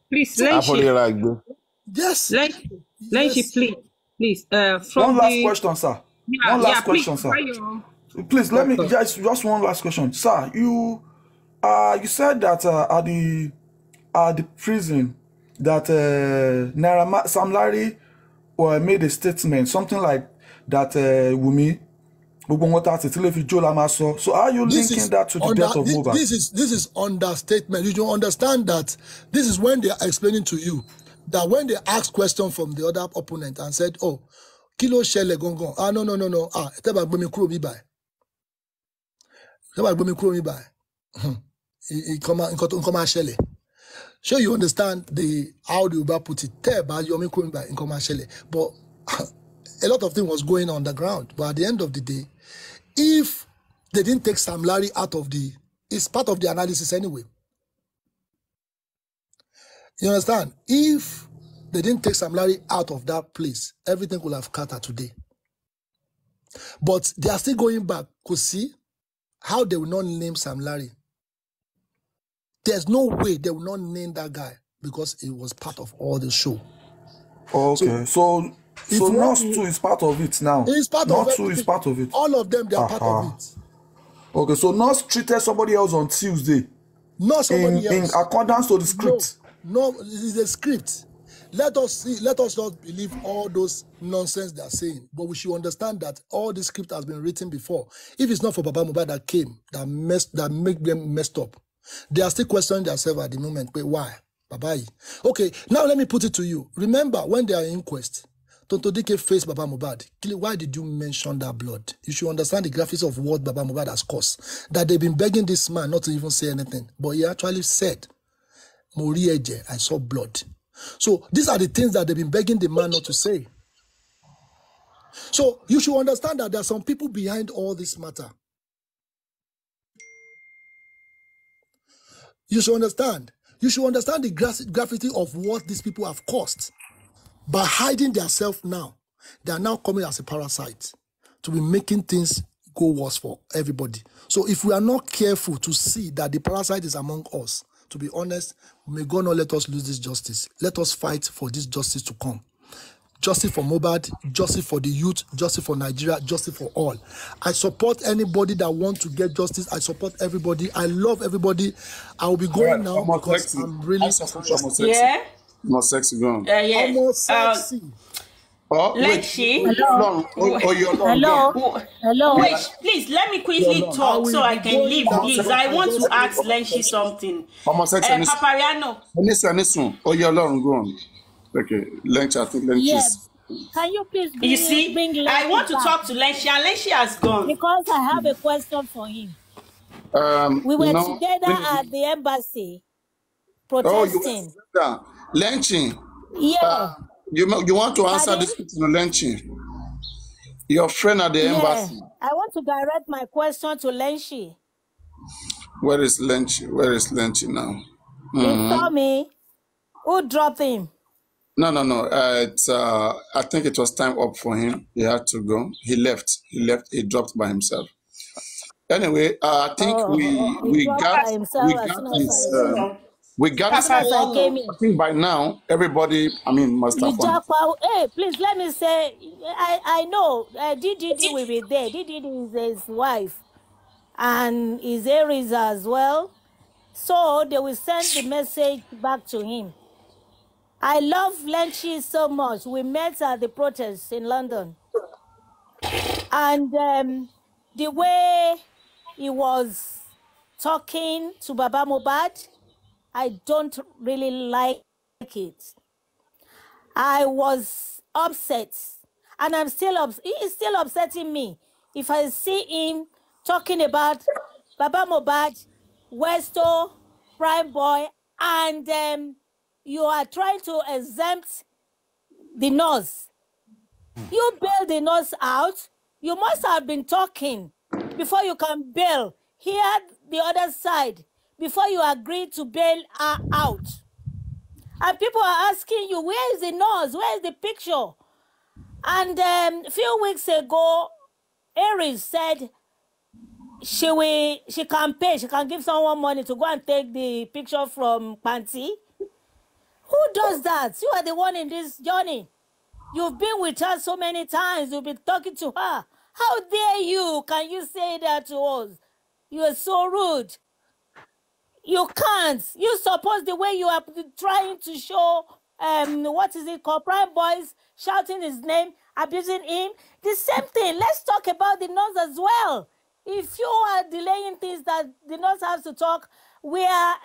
Please, Lenchi. Yes. Lenchi, please. One last question, sir. Yeah, one last question, sir. Please let me just one last question, sir. You said that at the prison that Sam Larry made a statement, something like that. Wumi. So are you linking that to the death of Mohbad? This is understatement. You don't understand that this is when they are explaining to you that when they ask question from the other opponent and said, oh, kilo shele gongon. No. Teba gbemi kuro mi by. Shele. Sure, you understand how the Uber put it. Teba yomi kuro mi by in shele. But a lot of things was going on the ground. But at the end of the day, if they didn't take Sam Larry out of it's part of the analysis anyway. You understand? If they didn't take Sam Larry out of that place, everything could have cut today. But they are still going back to see how they will not name Sam Larry. There's no way they will not name that guy because it was part of all the show. Okay, so Nurse 2 is part of it now. It's part of it. 2 is part of it. All of them, they are part of it. Okay, so Nurse treated somebody else on Tuesday. Not somebody else. In accordance to the script. No, it's a script. Let us not believe all those nonsense they are saying. But we should understand that all the script has been written before. If it's not for Baba Mohbad that came, that make them messed up, they are still questioning themselves at the moment. But why? Bye-bye. Okay, now let me put it to you. Remember, when they are in inquest, Tonto Dike faced Baba Mohbad. Why did you mention that blood? You should understand the graphics of what Baba Mohbad has caused. That they've been begging this man not to even say anything. But he actually said, Mori Eje, I saw blood. So these are the things that they've been begging the man not to say. So you should understand that there are some people behind all this matter. You should understand. You should understand the gravity of what these people have caused. By hiding themselves now, they are now coming as a parasite to be making things go worse for everybody. So if we are not careful to see that the parasite is among us, to be honest, may God not let us lose this justice. Let us fight for this justice to come. Justice for Mohbad, justice for the youth, justice for Nigeria, justice for all. I support anybody that wants to get justice. I support everybody. I love everybody. I will be going now because I'm really... Yeah? More sexy, go on. Yeah. Almost sexy. Oh, Lenchi. Hello. Wait, please let me quickly talk so I can leave, please. I want to ask Lenchi something. Papariano. Oh, you're alone, go on. Okay, Lenchi, I think Lenchi. Yes. Can you please bring I want to talk to Lenchi, and Lenchi has gone. Because I have a question for him. We were together at the embassy protesting. Oh, Lenchi. Yeah. You want to answer this question, Lenchi? Your friend at the embassy. I want to direct my question to Lenchi. Where is Lenchi? Where is Lenchi now? You saw me. Who dropped him? No. I think it was time up for him. He had to go. He left. He dropped by himself. Anyway, I think we got his, I think by now everybody, must have won. Hey, please let me say, I know DDD will be there. DDD is his wife and his Aries as well. So they will send the message back to him. I love Lenchi so much. We met at the protest in London. And the way he was talking to Baba Mohbad, I don't really like it. I was upset. And I'm still upset. He is still upsetting me. If I see him talking about Baba Mohbad, Westo, Prime Boy, and you are trying to exempt the nurse. You bail the nurse out. You must have been talking before you can bail. Hear the other side before you agree to bail her out. And people are asking you, where is the nurse? Where is the picture? And a few weeks ago, Aries said she can pay. She can give someone money to go and take the picture from Panty. Who does that? You are the one in this journey. You've been with her so many times. You've been talking to her. How dare you? Can you say that to us? You are so rude. You can't. You suppose the way you are trying to show, what is it called? Prime Boys shouting his name, abusing him. The same thing. Let's talk about the nurse as well. If you are delaying things that the nurse has to talk, we are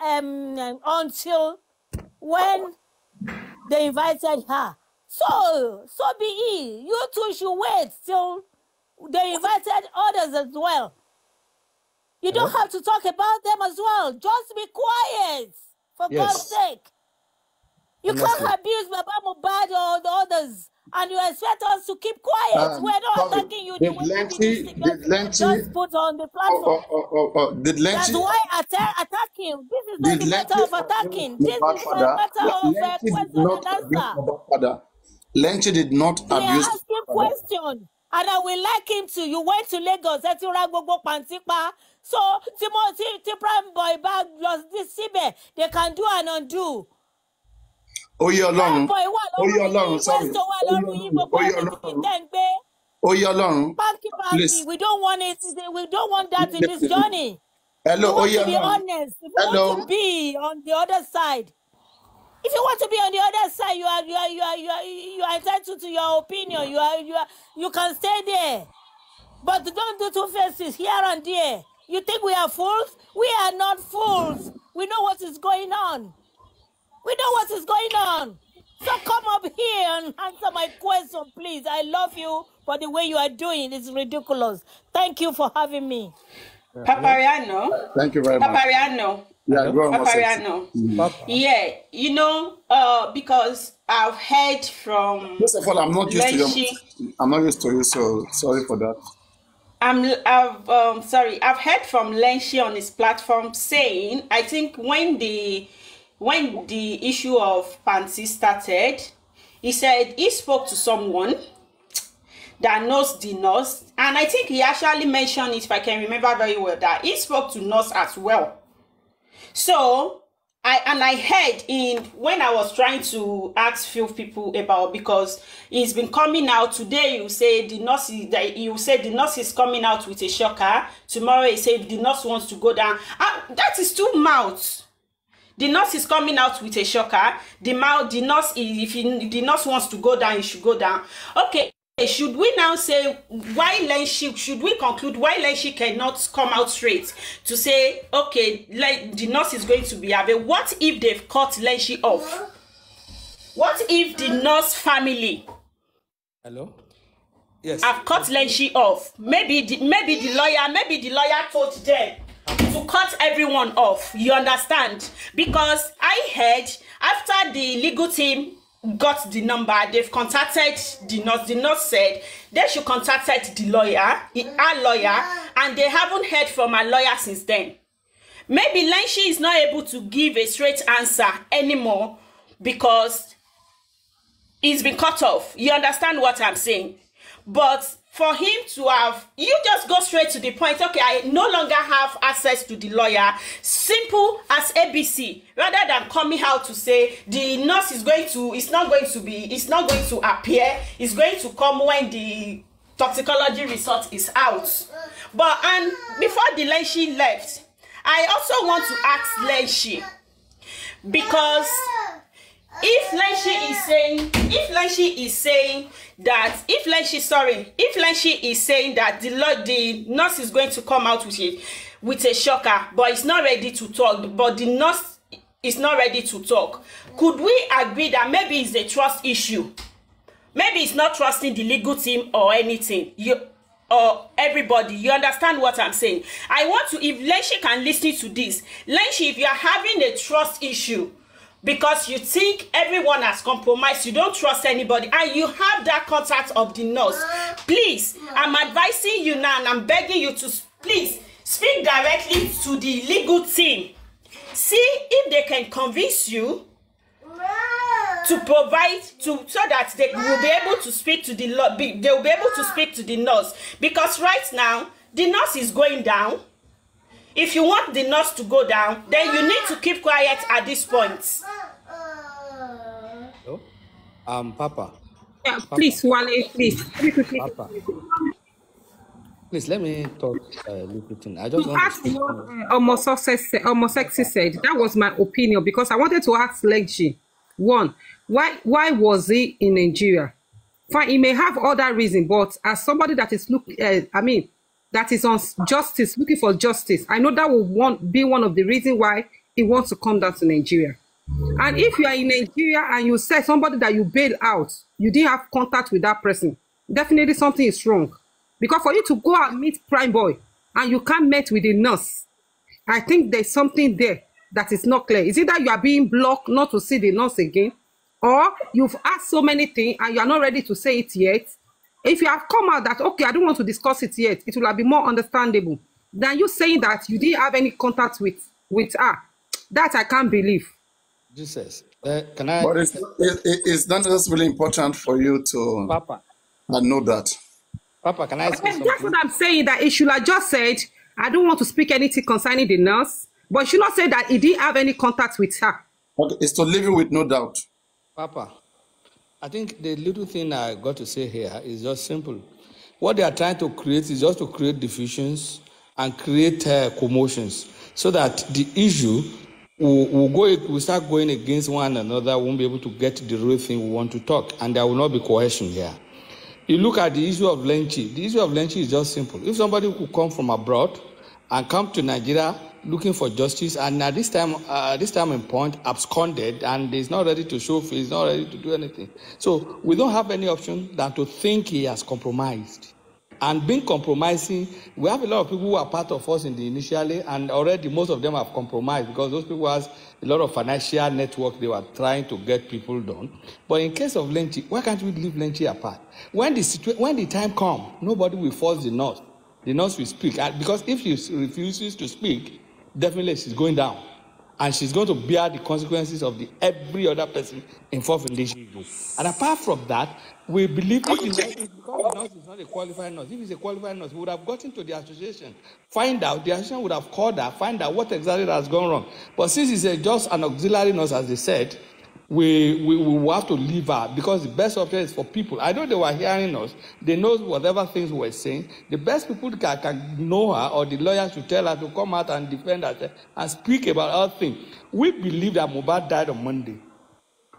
until when they invited her. So be it. You two should wait till they invited others as well. You don't have to talk about them as well. Just be quiet, for God's sake. You can't abuse Baba Mohbad or the others, and you expect us to keep quiet. We're not attacking you. Did Lenchi just put on the platform. Did Lenchi? That's why attacking. This is not the matter of attacking. This is a matter of question and answer. Lenchi did not abuse. They are asking questions. And I will like him to. You went to Lagos, so Timothy, Prime Boy bag lost this Sibe. They can do and undo. Oh, you're long. Sorry. Please. We don't want it. We don't want that in this journey. Hello. To be honest. If you want to be on the other side. If you want to be on the other side, you are entitled to your opinion. You can stay there, but don't do two faces here and there. You think we are fools? We are not fools. We know what is going on. So come up here and answer my question, please. I love you, but the way you are doing is ridiculous. Thank you for having me. Papariano. Thank you very much. Papariano. Yeah, go on. Papariano. Yeah, because I've heard from. First of all, I'm not used to you. I'm not used to you, so sorry for that. I've heard from Lenchi on his platform saying, I think when the issue of Pansy started, He said he spoke to someone that knows the nurse, and I think he actually mentioned it, if I can remember very well, that he spoke to nurse as well. So I heard when I was trying to ask few people about, because it's been coming out today. You say the nurse is coming out with a shocker. Tomorrow he said the nurse wants to go down. That is too much. The nurse is coming out with a shocker. The nurse, if the nurse wants to go down, he should go down. Okay. Should we now say why Lenchi, should we conclude why Lenchi cannot come out straight to say, okay, like the nurse is going to be available? What if they've cut Lenchi off? What if the nurse family have cut Lenchi off? Maybe the lawyer told them to cut everyone off. You understand? Because I heard after the legal team got the number, they've contacted the nurse. The nurse said they should contact the lawyer, our lawyer, and they haven't heard from our lawyer since then. Maybe Lenchi is not able to give a straight answer anymore because he's been cut off. You understand what I'm saying? But for him to have, you just go straight to the point. Okay, I no longer have access to the lawyer. Simple as ABC. Rather than coming out to say the nurse is going to, it's not going to appear. It's going to come when the toxicology result is out. But and before the Lenchi left, I also want to ask Lenchi, because if Lenchi is saying that the nurse is going to come out with a shocker, but it's not ready to talk, but the nurse is not ready to talk, could we agree that maybe it's a trust issue? Maybe it's not trusting the legal team or anything. Or everybody, you understand what I'm saying? I want to, if Lenchi can listen to this, Lenchi, if you're having a trust issue, because you think everyone has compromised, you don't trust anybody, and you have that contact of the nurse, please, I'm advising you now, and I'm begging you to please speak directly to the legal team. See if they can convince you to provide so that they will be able to speak to the they will be able to speak to the nurse, because right now the nurse is going down. If you want the nurse to go down, then you need to keep quiet at this point. Hello? Papa. Yeah, please, Wale, please. Papa. Please, let me talk little thing. I just want to speak. Homosexy said, that was my opinion, because I wanted to ask Lenchi, one, why was he in Nigeria? Fine, he may have other reasons, but as somebody that is that is on justice, looking for justice, I know that will be one of the reasons why he wants to come down to Nigeria. And if you are in Nigeria and you say somebody that you bailed out, you didn't have contact with that person, definitely something is wrong. Because for you to go out and meet Prime Boy and you can't meet with the nurse, I think there's something there that is not clear. Is it that you are being blocked not to see the nurse again? Or you've asked so many things and you are not ready to say it yet? If you have come out that, okay, I don't want to discuss it yet, it will have been more understandable than you saying that you didn't have any contact with her. That I can't believe. Jesus, can I? But it's not just really important for you to Papa. Know that. Papa, can I say something? That's what I'm saying, that he should have just said, I don't want to speak anything concerning the nurse, but he should not say that he didn't have any contact with her. Okay, it's to live with no doubt. Papa, I think the little thing I got to say here is just simple. What they are trying to create is just to create divisions and create commotions, so that the issue will start going against one another, won't be able to get the real thing we want to talk, and there will not be cohesion here. You look at the issue of Lenchi. The issue of Lenchi is just simple. If somebody could come from abroad and come to Nigeria looking for justice, and at this time in point, absconded, and is not ready to show face, not ready to do anything. So we don't have any option than to think he has compromised. And being compromising, we have a lot of people who are part of us in the initially, and already most of them have compromised because those people has a lot of financial network they were trying to get people done. But in case of Lenchi, why can't we leave Lenchi apart? When the time comes, nobody will force the nurse. The nurse will speak, because if she refuses to speak, definitely she's going down. and she's going to bear the consequences of every other person involved in this issue. And apart from that, we believe if the nurse, because the nurse is not a qualified nurse, if it's a qualified nurse, we would have gotten to the association, find out, the association would have called her, find out what exactly has gone wrong. But since it's just an auxiliary nurse, as they said, we will have to leave her, because the best option is for people. I know they were hearing us. They know whatever things we were saying. The best people can know her, or the lawyers should tell her to come out and defend herself and speak about all things. We believe that Mohbad died on Monday.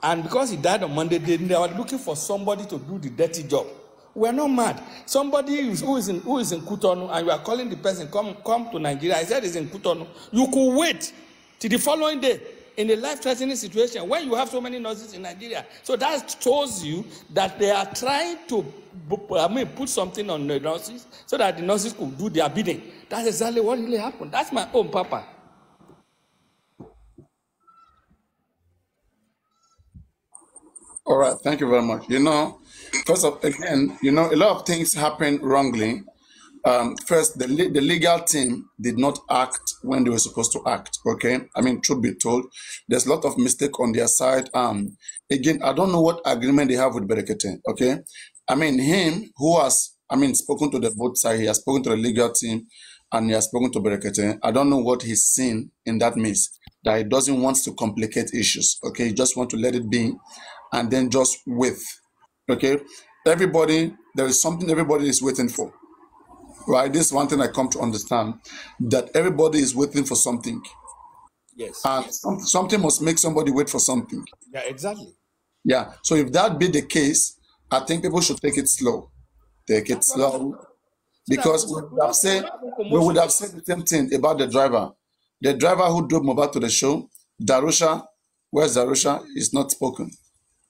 And because he died on Monday, they were looking for somebody to do the dirty job. We're not mad. Somebody who is in Cotonou, and you are calling the person, come to Nigeria. I said he's in Cotonou. You could wait till the following day in a life-threatening situation when you have so many nurses in Nigeria. So that shows you that they are trying to put something on the nurses so that the nurses could do their bidding. That's exactly what really happened. That's my own papa. All right, thank you very much. First of again, a lot of things happen wrongly. First, the legal team did not act when they were supposed to act. Okay, truth be told, there's a lot of mistake on their side. Again, I don't know what agreement they have with Berekete. Okay, him who has spoken to the both side, he has spoken to the legal team, and he has spoken to Berekete. I don't know what he's seen in that midst, that he doesn't want to complicate issues. Okay, he just want to let it be, and then just wait. Okay, there is something everybody is waiting for. Right, this is one thing I come to understand, that everybody is waiting for something. Yes. And something must make somebody wait for something. Yeah, exactly. Yeah. So if that be the case, I think people should take it slow. Take it slow. Because we would have said the same thing about the driver. The driver who drove Mohbad to the show, Darusha, where's Darusha? Is not spoken.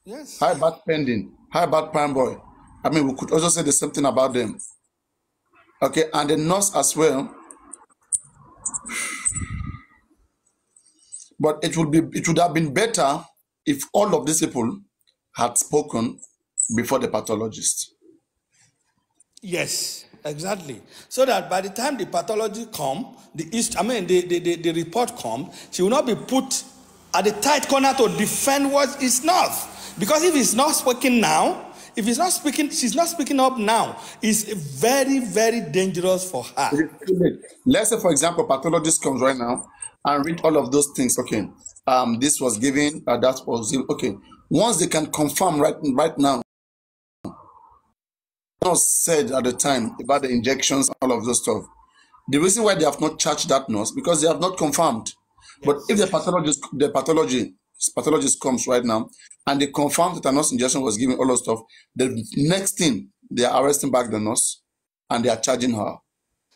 Yes. How about Pending? How about Prime Boy? We could also say the same thing about them. Okay, and the nurse as well. But it would have been better if all of these people had spoken before the pathologist. Yes, exactly. So that by the time the pathology come, the report come, she will not be put at the tight corner to defend what is not. Because if it's not speaking now, if he's not speaking, she's not speaking up now, it's very, very dangerous for her. Let's say, for example, pathologist comes right now and read all of those things. Okay, this was given, that was given. Okay, once they can confirm right now, nurse said at the time about the injections, all of those stuff. The reason why they have not charged that nurse, because they have not confirmed. Yes. But if the pathologist comes right now and they confirm that a nurse injection was given, all those stuff, the next thing, they are arresting back the nurse and they are charging her.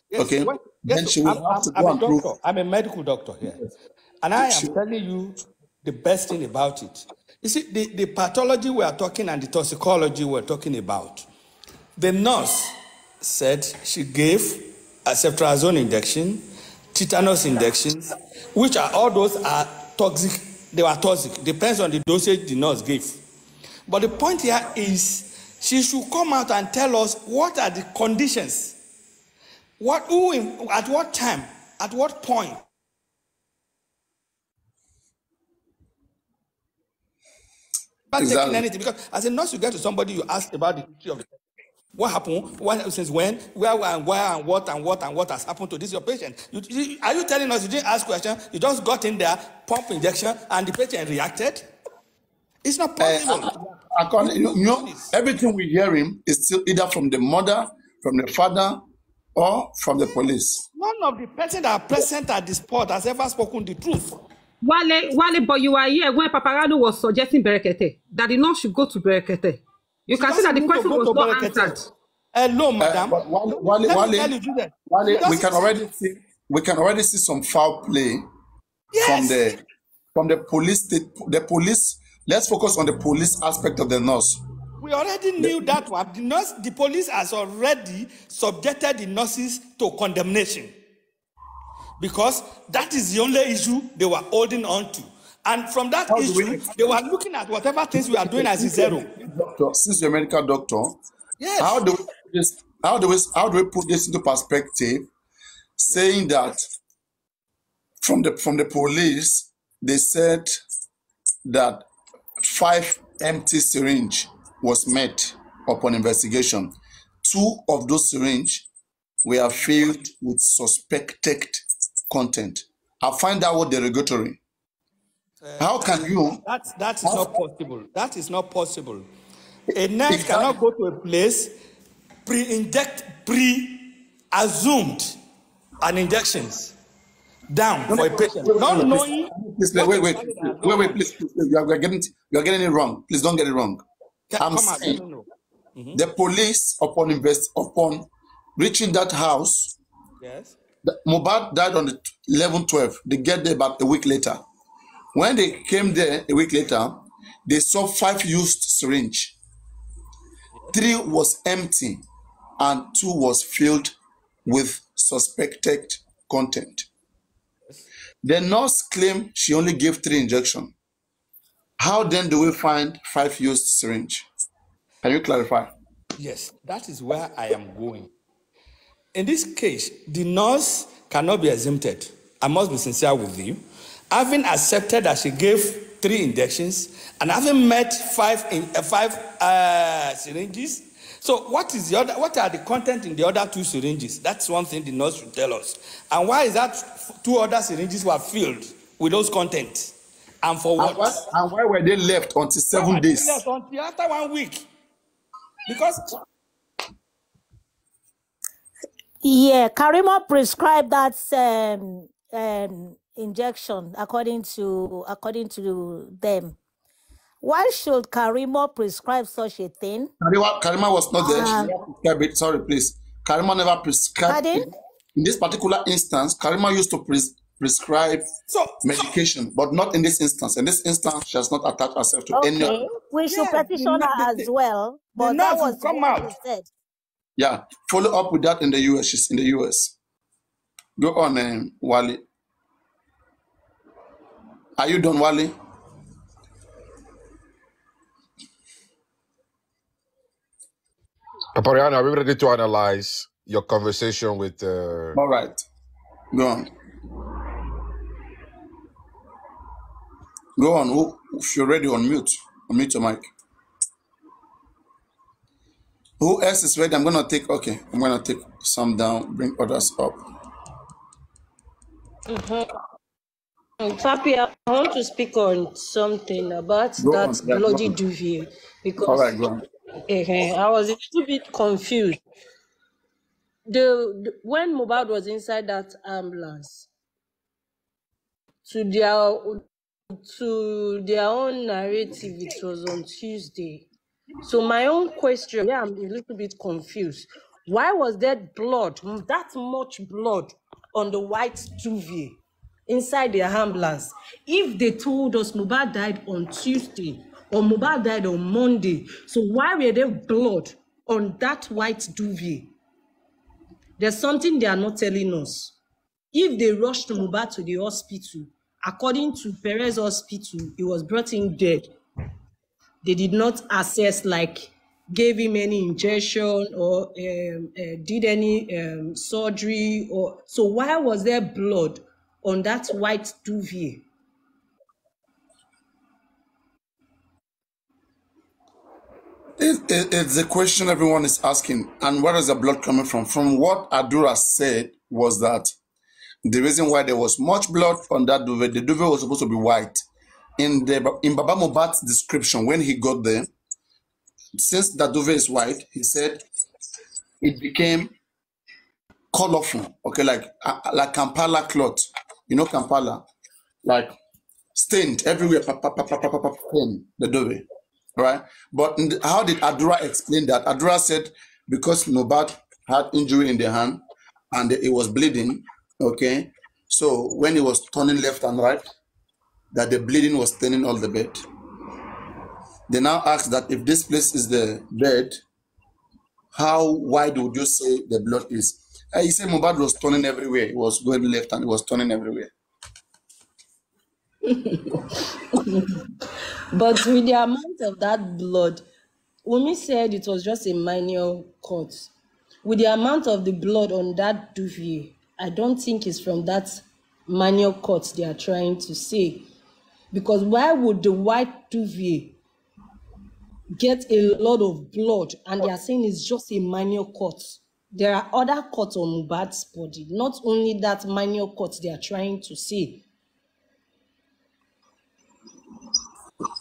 Yes, okay? Well, then yes, she will have to go and prove. I'm a medical doctor here. Yes. And I am telling you the best thing about it. You see, the pathology we are talking and the toxicology we're talking about, the nurse said she gave a ceftriaxone injection, tetanus injections, which are all those are toxic. They were toxic. Depends on the dosage the nurse gave. But the point here is she should come out and tell us what are the conditions. At what time, at what point. Not taking anything, because as a nurse, you get to somebody, you ask about the history of the what happened, since when, where and what has happened to this your patient. Are you telling us you didn't ask questions, you just got in there, pump injection, and the patient reacted? It's not possible. Everything we hear him is still either from the mother, from the father, or from the police. None of the persons that are present at the spot has ever spoken the truth. Wale, but you are here when Paparano was suggesting Berekete, that the nurse should go to Berekete. You can see that the question was not answered. Hello, madam. Wale, we can already see some foul play. Yes. from the police. The police. Let's focus on the police aspect of the nurse. We already knew that one. The police has already subjected the nurses to condemnation, because that is the only issue they were holding on to. And from that issue, they were looking at whatever things we are doing as a zero. Doctor, since you're a medical doctor, yes. How do we put this into perspective, saying that from the police, they said that 5 empty syringe was met upon investigation. 2 of those syringe were filled with suspected content. I find that word derogatory. How can you? That is not possible. That is not possible. A nurse cannot go to a place, assumed an injections down for a patient, not knowing. Wait, please. You're getting it wrong. Please don't get it wrong. I'm saying the police, upon reaching that house, yes, Mohbad died on the 11/12. They get there about a week later. When they came there a week later, they saw 5 used syringe. 3 was empty and 2 was filled with suspected content. The nurse claimed she only gave 3 injections. How then do we find 5 used syringe? Can you clarify? Yes, that is where I am going. In this case, the nurse cannot be exempted. I must be sincere with you. Having accepted that she gave 3 injections and having met 5 syringes, so what are the content in the other 2 syringes? That's one thing the nurse should tell us. And why is that 2 other syringes were filled with those contents? And for what? And why were they left until 7 days? Left until after 1 week. Because Karimo prescribed that injection according to them. Why should Karimo prescribe such a thing? Karima was not there. She never prescribed it. Sorry, please. Karima never prescribed it. In this particular instance, Karima used to prescribe medication, but not in this instance. In this instance, she has not attached herself to any. Okay, we should petition her as well. But that was what he said. Yeah, follow up with that in the US. She's in the US. Go on, Wally. Are you done, Wally? Papariano, are we ready to analyze your conversation with... All right. Go on. Go on. If you're ready, unmute your mic. Who else is ready? I'm going to take some down, bring others up. Papi, I want to speak on something about bloody duvet. Because all right, go on. I was a little bit confused. When Mohbad was inside that ambulance, to their own narrative, it was on Tuesday. So my own question, I'm a little bit confused. Why was there blood, that much blood, on the white duvet inside the ambulance? If they told us Mohbad died on Tuesday or Mohbad died on Monday, so why were there blood on that white duvet? There's something they are not telling us. If they rushed Mohbad to the hospital, according to Perez Hospital, he was brought in dead. They did not assess, gave him any injection or did any surgery. So why was there blood on that white duvet? It's the question everyone is asking. And where is the blood coming from? From what Adura said was that the reason why there was much blood on that duvet, the duvet was supposed to be white. In Baba Mohbad's description, when he got there, since the duvet is white, he said it became colorful, okay, like Kampala cloth. You know Kampala? Like stained everywhere, stained the duvet, right? But how did Adura explain that? Adura said because Mohbad had injury in the hand and it was bleeding, okay? So when he was turning left and right, that the bleeding was staining all the bed. They now ask that if this place is the bed, how wide would you say the blood is? He said Mohbad was turning everywhere. He was going left and he was turning everywhere. But with the amount of that blood, Wunmi said it was just a minor cut. With the amount of the blood on that duvet, I don't think it's from that minor cut they are trying to say. Because why would the white duvet get a lot of blood and they are saying it's just a minor cut? There are other cuts on Mohbad's body, not only that minor cut they are trying to see.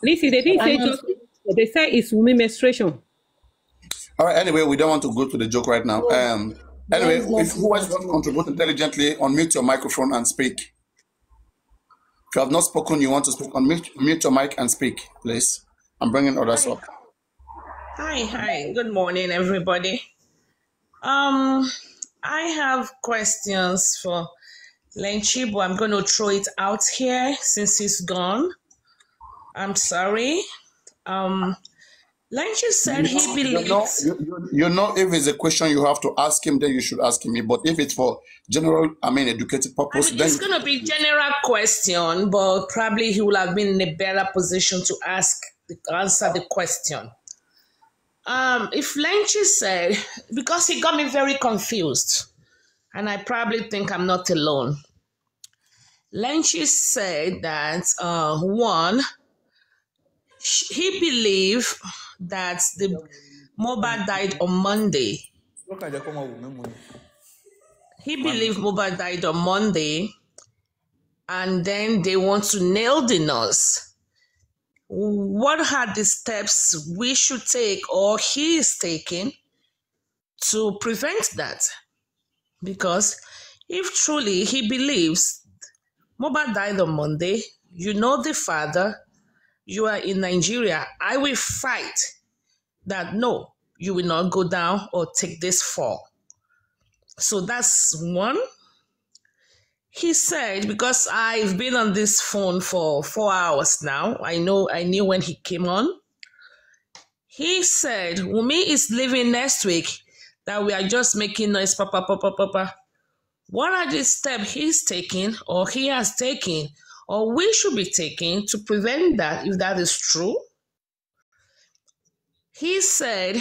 Listen, they didn't say just, they say it's women menstruation. All right, anyway, we don't want to go to the joke right now. Anyway, if who wants to contribute intelligently, unmute your microphone and speak. If you have not spoken, you want to speak, unmute your mic and speak, please. I'm bringing others up. Hi. Good morning, everybody. I have questions for Lenchi, but I'm going to throw it out here since he's gone. I'm sorry. Lenchi said he believes... You know, if it's a question you have to ask him, then you should ask him. But if it's for general, educative purpose, then... It's going to be general question, but probably he will have been in a better position to answer the question. If Lenchi said, because he got me very confused, and I probably think I'm not alone. Lenchi said that, one, he believed that the Mohbad died on Monday. He believed Mohbad died on Monday, and then they want to nail the nurse. What are the steps we should take or he is taking to prevent that? Because if truly he believes Mohbad died on Monday, you know the father, you are in Nigeria, I will fight that no, you will not go down or take this fall. So that's one. He said, because I've been on this phone for 4 hours now, I knew when he came on. He said, Wunmi is leaving next week, that we are just making noise, papa. What are the steps he's taking or he has taken or we should be taking to prevent that, if that is true? He said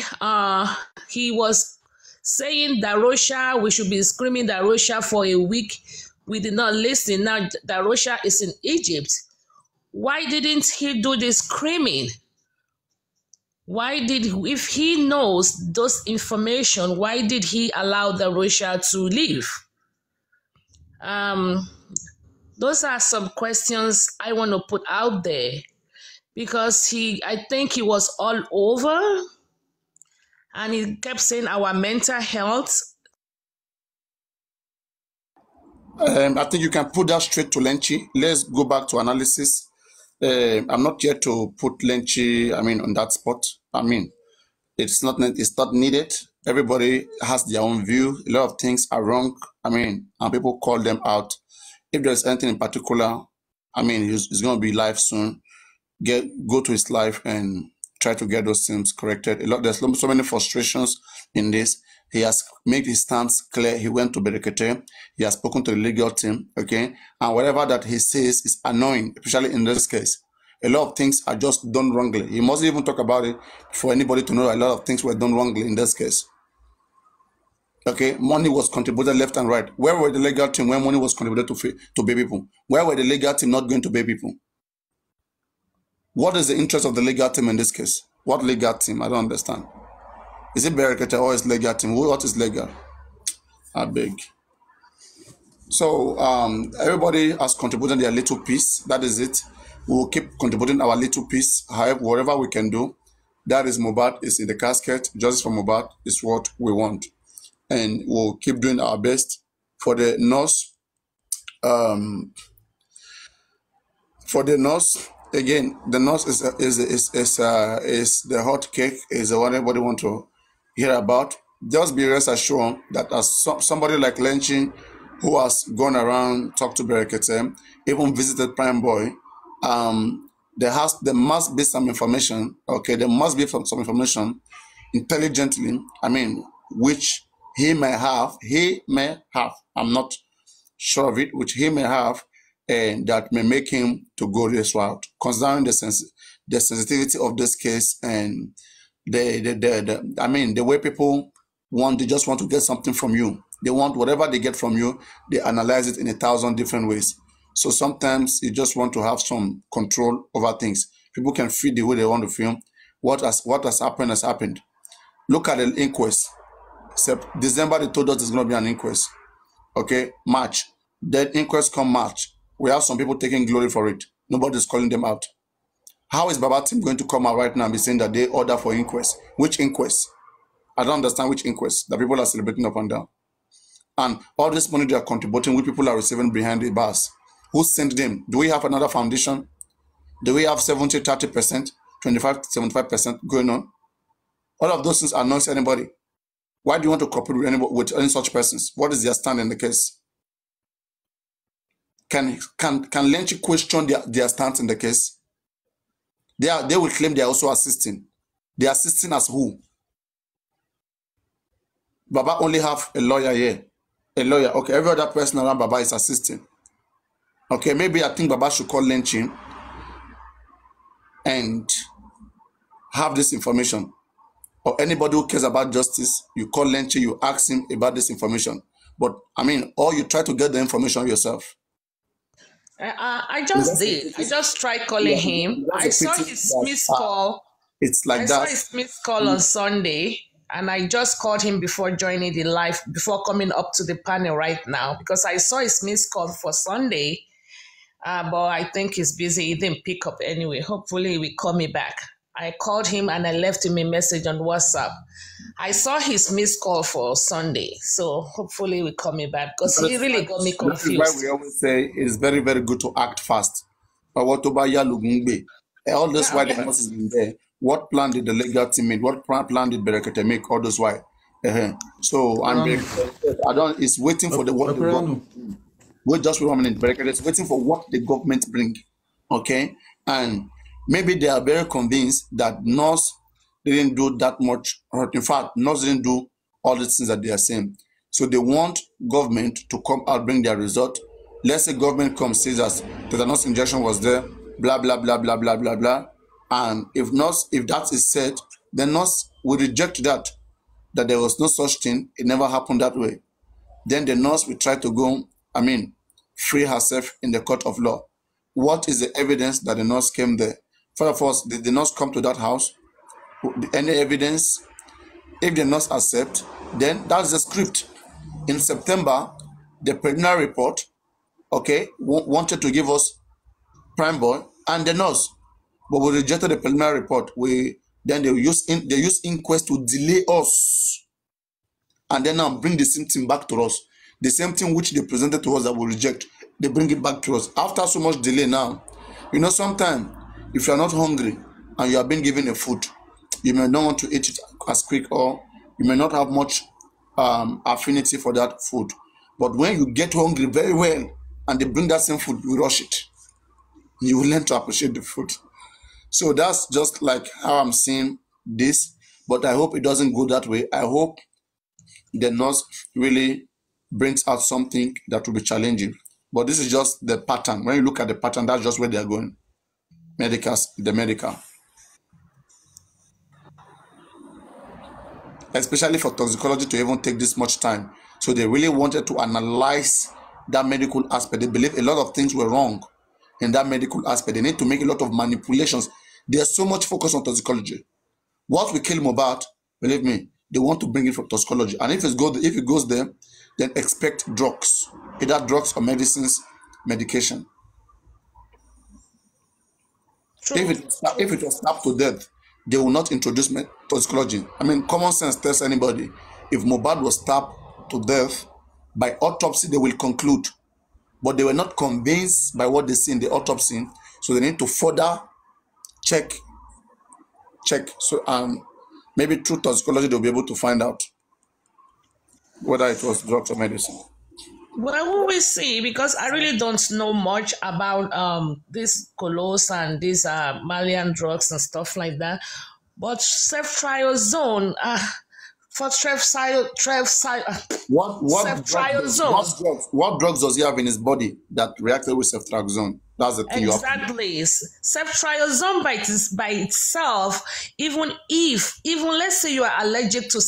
he was saying Darosha, we should be screaming Darosha for a week. We did not listen. Now Darosha is in Egypt. Why didn't he do the screaming? If he knows those information, why did he allow Darosha to leave? Those are some questions I want to put out there, because I think he was all over and he kept saying our mental health. I think you can put that straight to Lenchi. Let's go back to analysis. I'm not here to put Lenchi, on that spot. It's not needed. Everybody has their own view. A lot of things are wrong. And people call them out. If there's anything in particular, it's going to be live soon. Go to his life and try to get those things corrected. There's so many frustrations in this. He has made his stance clear. He went to Berekete. He has spoken to the legal team, okay? And whatever that he says is annoying, especially in this case. A lot of things are just done wrongly. He mustn't even talk about it for anybody to know a lot of things were done wrongly in this case. Okay, money was contributed left and right. Where were the legal team when money was contributed to pay people? Where were the legal team not going to pay people? What is the interest of the legal team in this case? What legal team? I don't understand. Is it Berekete or is legal team? What is legal? I beg. So everybody has contributed their little piece. That is it. We will keep contributing our little piece. However, whatever we can do, that is Mohbad is in the casket. Justice for Mohbad is what we want. And we'll keep doing our best for the nurse. Again, the nurse is the hot cake, is what everybody want to hear about. Just be rest assured that as somebody like Lenchi, who has gone around, talked to Berekete, even visited Prime Boy, there must be some information. Okay, there must be some information intelligently. Which he may have. I'm not sure of it. Which he may have. And that may make him to go this route, considering the sensitivity of this case and the way people they just want to get something from you. They want whatever they get from you, they analyze it in 1,000 different ways. So sometimes you just want to have some control over things. People can feel the way they want to feel. What has happened has happened. Look at the inquest. Except December, they told us there's going to be an inquest. Okay, March. Then inquest come March. We have some people taking glory for it. Nobody's calling them out. How is Baba Team going to come out right now and be saying that they order for inquest? Which inquest? I don't understand which inquest that people are celebrating up and down. And all this money they are contributing, which people are receiving behind the bars. Who sent them? Do we have another foundation? Do we have 70, 30%, 25, 75% going on? All of those things are not anybody. Why do you want to cooperate with anybody, with any such persons? What is their stand in the case? Can Lenchi question their stance in the case? They will claim they are also assisting. They are assisting as who? Baba only have a lawyer here. A lawyer. Okay, every other person around Baba is assisting. Okay, maybe I think Baba should call Lenchi and have this information. Or anybody who cares about justice, you call Lenchi, you ask him about this information. But I mean, or you try to get the information yourself. I just did. I just tried calling him. I saw his missed call. It's like I that. saw his missed call on Sunday, and I just called him before joining the live, before coming up to the panel right now, because I saw his missed call for Sunday. But I think he's busy. He didn't pick up anyway. Hopefully he will call me back. I called him and I left him a message on WhatsApp. I saw his missed call for Sunday, so hopefully he will call me back, because he really got me confused. That's why we always say it is very, very good to act fast. All this why the house is in there. What plan did the legal team make? What plan did Berekete make? All this why. So it's waiting for the what the government. Wait just for 1 minute, Berekete. It's waiting for what the government bring. Okay, and maybe they are very convinced that NOS didn't do that much. In fact, NOS didn't do all the things that they are saying. So they want government to come out, bring their result. Let's say government comes, says that the NOS injection was there, blah, blah, blah, blah, blah, blah, blah. And if that is said, then NOS will reject that there was no such thing. It never happened that way. Then the NOS will try to go, free herself in the court of law. What is the evidence that the NOS came there? First of all, did the NOS come to that house? Any evidence? If the NOS accept, then that's the script. In September, the preliminary report, wanted to give us Prime Boy and the NOS, but we rejected the preliminary report. Then they use inquest to delay us, and then now bring the same thing back to us. The same thing which they presented to us that we reject, they bring it back to us. After so much delay now, sometimes if you are not hungry and you are being given a food, you may not want to eat it as quick, or you may not have much affinity for that food. But when you get hungry very well and they bring that same food, you rush it. You will learn to appreciate the food. So that's just like how I'm seeing this. But I hope it doesn't go that way. I hope the NOS really brings out something that will be challenging. But this is just the pattern. When you look at the pattern, that's just where they are going. The medical. Especially for toxicology to even take this much time. So they really wanted to analyze that medical aspect. They believe a lot of things were wrong in that medical aspect. They need to make a lot of manipulations. There's so much focus on toxicology. What we kill Mohbad, believe me, they want to bring it from toxicology. And if it goes there, then expect drugs. Either drugs or medicines, medication. If it was stabbed to death, they will not introduce toxicology. Common sense tells anybody, if Mohbad was stabbed to death, by autopsy they will conclude. But they were not convinced by what they see in the autopsy, so they need to further check. So maybe through toxicology they'll be able to find out whether it was drugs or medicine. Well, we will see, because I really don't know much about this Colos and these Malian drugs and stuff like that. But ceftriaxone, for what drugs does he have in his body that reacted with ceftriaxone? That's the thing. Exactly. Ceftriaxone by itself, even let's say you are allergic to